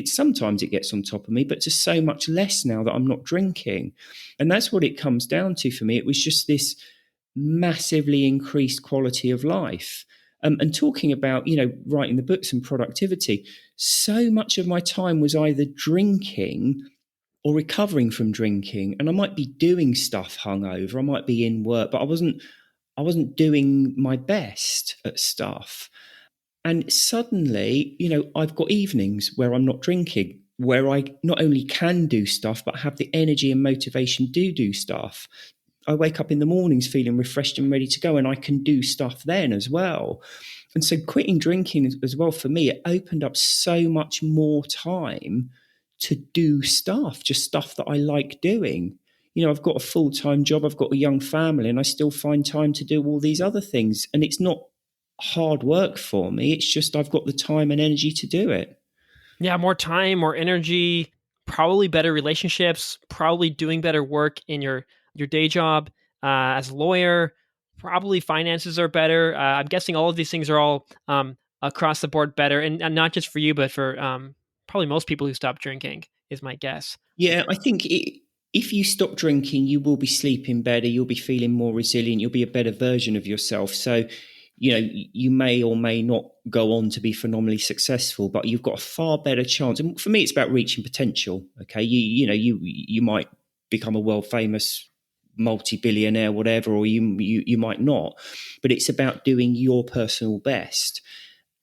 sometimes it gets on top of me, but just so much less now that I'm not drinking. And that's what it comes down to for me. It was just this massively increased quality of life. And talking about, writing the books and productivity, so much of my time was either drinking or recovering from drinking. And I might be doing stuff hungover, I might be in work, but I wasn't doing my best at stuff. And suddenly, I've got evenings where I'm not drinking, where I not only can do stuff, but have the energy and motivation to do stuff. I wake up in the mornings feeling refreshed and ready to go, and I can do stuff then as well. And so quitting drinking as well, for me, it opened up so much more time to do stuff, just stuff that I like doing. You know, I've got a full-time job, I've got a young family, and I still find time to do all these other things. And it's not hard work for me. It's just I've got the time and energy to do it. Yeah, more time, more energy, probably better relationships, probably doing better work in your day job as a lawyer. Probably finances are better. I'm guessing all of these things are all across the board better, and not just for you, but for probably most people who stop drinking. Is my guess. Yeah, I think if you stop drinking, you will be sleeping better. You'll be feeling more resilient. You'll be a better version of yourself. So, you know, you may or may not go on to be phenomenally successful, but you've got a far better chance. And for me, it's about reaching potential. Okay, you might become a world famous multi-billionaire, whatever, or you might not. But it's about doing your personal best.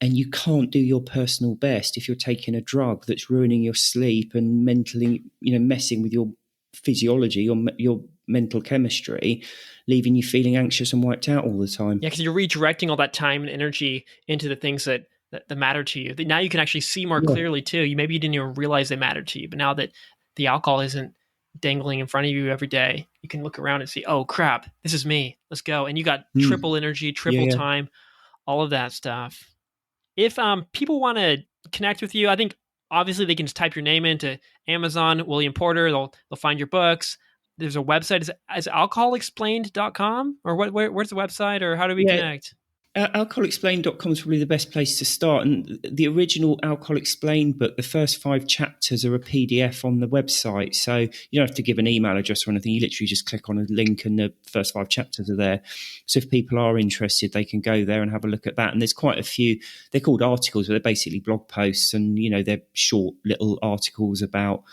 And you can't do your personal best if you're taking a drug that's ruining your sleep and mentally, messing with your physiology, your mental chemistry, leaving you feeling anxious and wiped out all the time. Yeah, because you're redirecting all that time and energy into the things that matter to you. Now you can actually see more Yeah. clearly too. Maybe you didn't even realize they mattered to you, but now that the alcohol isn't dangling in front of you every day, you can look around and see, oh crap, this is me. Let's go. And you got triple energy, triple Yeah. time, all of that stuff. If people want to connect with you, I think obviously they can just type your name into Amazon, William Porter. They'll find your books. There's a website. Is alcoholexplained.com or where's the website, or how do we Yeah. connect? Alcoholexplained.com is probably the best place to start. And the original Alcohol Explained book, the first 5 chapters are a PDF on the website. So you don't have to give an email address or anything. You literally just click on a link and the first 5 chapters are there. So if people are interested, they can go there and have a look at that. And there's quite a few, they're called articles, but they're basically blog posts. And, they're short little articles about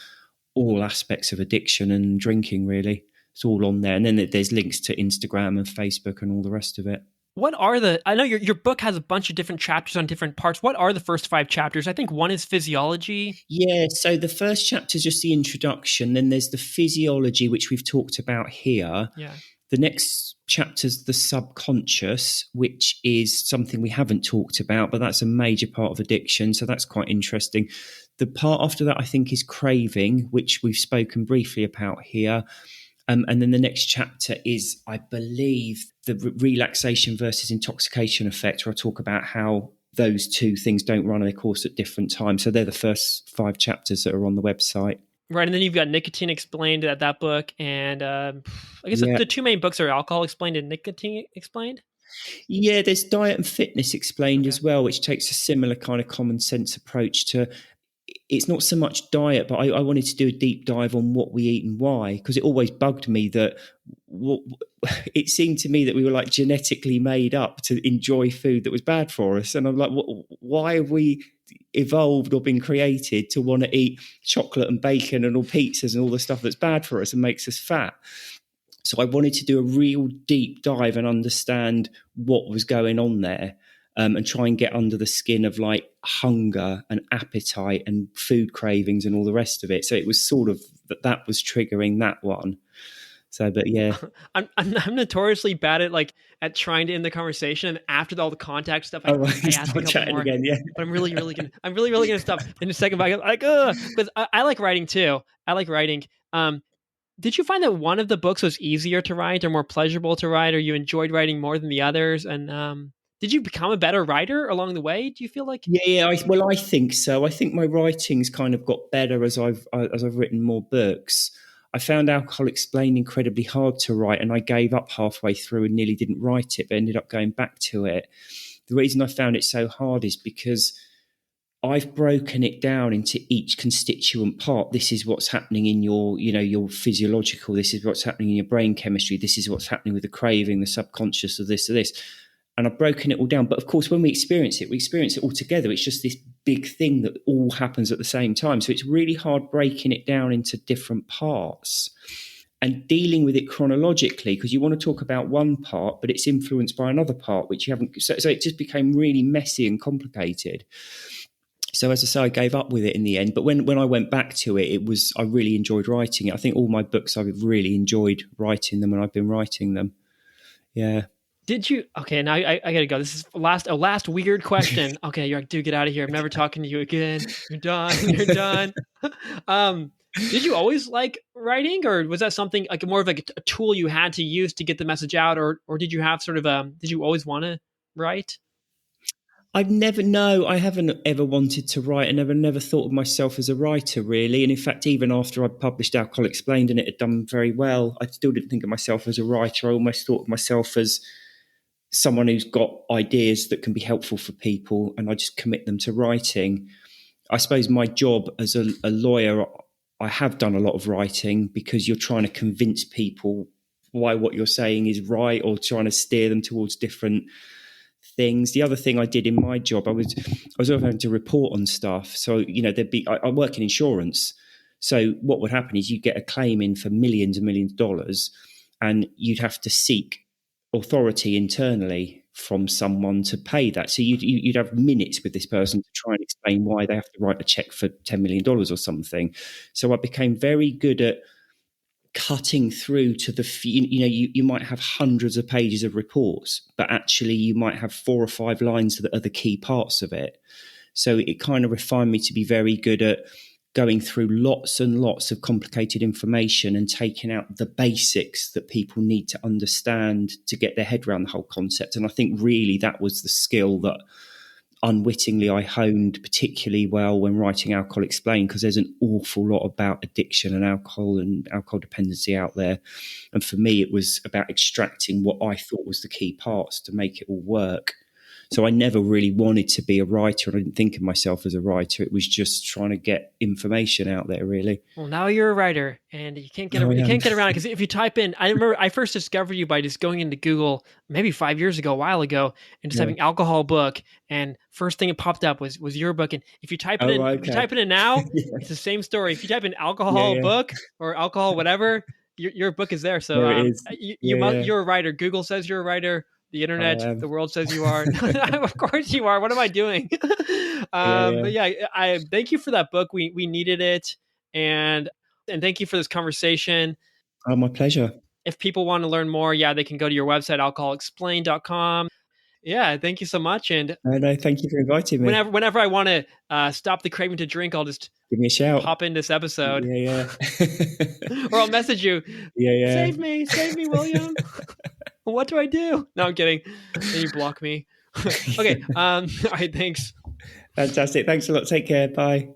all aspects of addiction and drinking, really. It's all on there. And then there's links to Instagram and Facebook and all the rest of it. What are I know your book has a bunch of different chapters on different parts. What are the first 5 chapters? I think one is physiology. Yeah, so the first chapter is just the introduction. Then there's the physiology, which we've talked about here. Yeah. The next chapter is the subconscious, which is something we haven't talked about, but that's a major part of addiction. So that's quite interesting. The part after that, I think, is craving, which we've spoken briefly about here. And then the next chapter is, I believe, the relaxation versus intoxication effect, where I talk about how those two things don't run their course at different times. So they're the first 5 chapters that are on the website. Right, and then you've got nicotine explained at that book, and I guess the 2 main books are alcohol explained and nicotine explained. Yeah, there's diet and fitness explained as well, which takes a similar kind of common sense approach to. It's not so much diet, but I wanted to do a deep dive on what we eat and why, because it always bugged me that it seemed to me that we were like genetically made up to enjoy food that was bad for us. And I'm like, why have we evolved or been created to want to eat chocolate and bacon and all pizzas and all the stuff that's bad for us and makes us fat? So I wanted to do a real deep dive and understand what was going on there. And try and get under the skin of like hunger and appetite and food cravings and all the rest of it. So it was sort of that was triggering that one. So, but yeah, I'm notoriously bad at trying to end the conversation. And after all the contact stuff, I ask a couple more. Again, yeah. But I'm really gonna stop in a second. But I'm like, because I like writing too. I like writing. Did you find that one of the books was easier to write or more pleasurable to write, or you enjoyed writing more than the others? And did you become a better writer along the way? Do you feel like? Yeah. I think so. I think my writing's kind of got better as I've written more books. I found Alcohol Explained incredibly hard to write, and I gave up halfway through and nearly didn't write it, but ended up going back to it. The reason I found it so hard is because I've broken it down into each constituent part. This is what's happening in your physiological. This is what's happening in your brain chemistry. This is what's happening with the craving, the subconscious of this, And I've broken it all down. But of course, when we experience it all together. It's just this big thing that all happens at the same time. So it's really hard breaking it down into different parts and dealing with it chronologically, because you want to talk about one part, but it's influenced by another part, which you haven't. So it just became really messy and complicated. So as I say, I gave up with it in the end. But when I went back to it, I really enjoyed writing it. I think all my books, I've really enjoyed writing them, and I've been writing them. Yeah. Did you? Okay, now I gotta go. This is last weird question. Okay, you're like, dude, get out of here. I'm never talking to you again. You're done. You're done. um, did you always like writing, or was that something like more of like a tool you had to use to get the message out, or did you have sort of did you always want to write? I've never, no, I haven't ever wanted to write. I never thought of myself as a writer, really. And in fact, even after I published Alcohol Explained and it had done very well, I still didn't think of myself as a writer. I almost thought of myself as someone who's got ideas that can be helpful for people, and I just commit them to writing. I suppose my job as a lawyer, I have done a lot of writing because you're trying to convince people why what you're saying is right, or trying to steer them towards different things. The other thing I did in my job, I was having to report on stuff. So, there'd be, I work in insurance. So what would happen is you get a claim in for millions and millions of dollars, and you'd have to seek authority internally from someone to pay that. So you'd have minutes with this person to try and explain why they have to write a check for $10 million or something. So I became very good at cutting through to the you might have hundreds of pages of reports, but actually you might have 4 or 5 lines that are the key parts of it. So it kind of refined me to be very good at going through lots and lots of complicated information and taking out the basics that people need to understand to get their head around the whole concept. And I think really that was the skill that unwittingly I honed particularly well when writing Alcohol Explained, because there's an awful lot about addiction and alcohol dependency out there. And for me, it was about extracting what I thought was the key parts to make it all work. So I never really wanted to be a writer, and I didn't think of myself as a writer. It was just trying to get information out there, really. Well, now you're a writer, and you can't get Oh, you yeah. can't get around, because if you type in, I remember I first discovered you by just going into Google maybe 5 years ago, a while ago, and just Yeah. typing alcohol book, and first thing that popped up was your book. And if you type it Oh, in, right, if you okay. type it in now, Yeah. it's the same story. If you type in Yeah, alcohol yeah. book or alcohol whatever, your book is there. So There it is. Yeah, yeah. you're a writer. Google says you're a writer. The I internet, am. the world says you are. Of course you are. What am I doing? Yeah, yeah. But yeah, I thank you for that book. We needed it, and thank you for this conversation. Oh, my pleasure. If people want to learn more, yeah, they can go to your website, alcoholexplained.com. Yeah, thank you so much. And No, thank you for inviting me. whenever I want to stop the craving to drink, I'll just Give me a shout. pop in this episode, Yeah, yeah. or I'll message you. Yeah, yeah. Save me, William. What do I do? No, I'm kidding. Then you block me. Okay. All right. Thanks. Fantastic. Thanks a lot. Take care. Bye.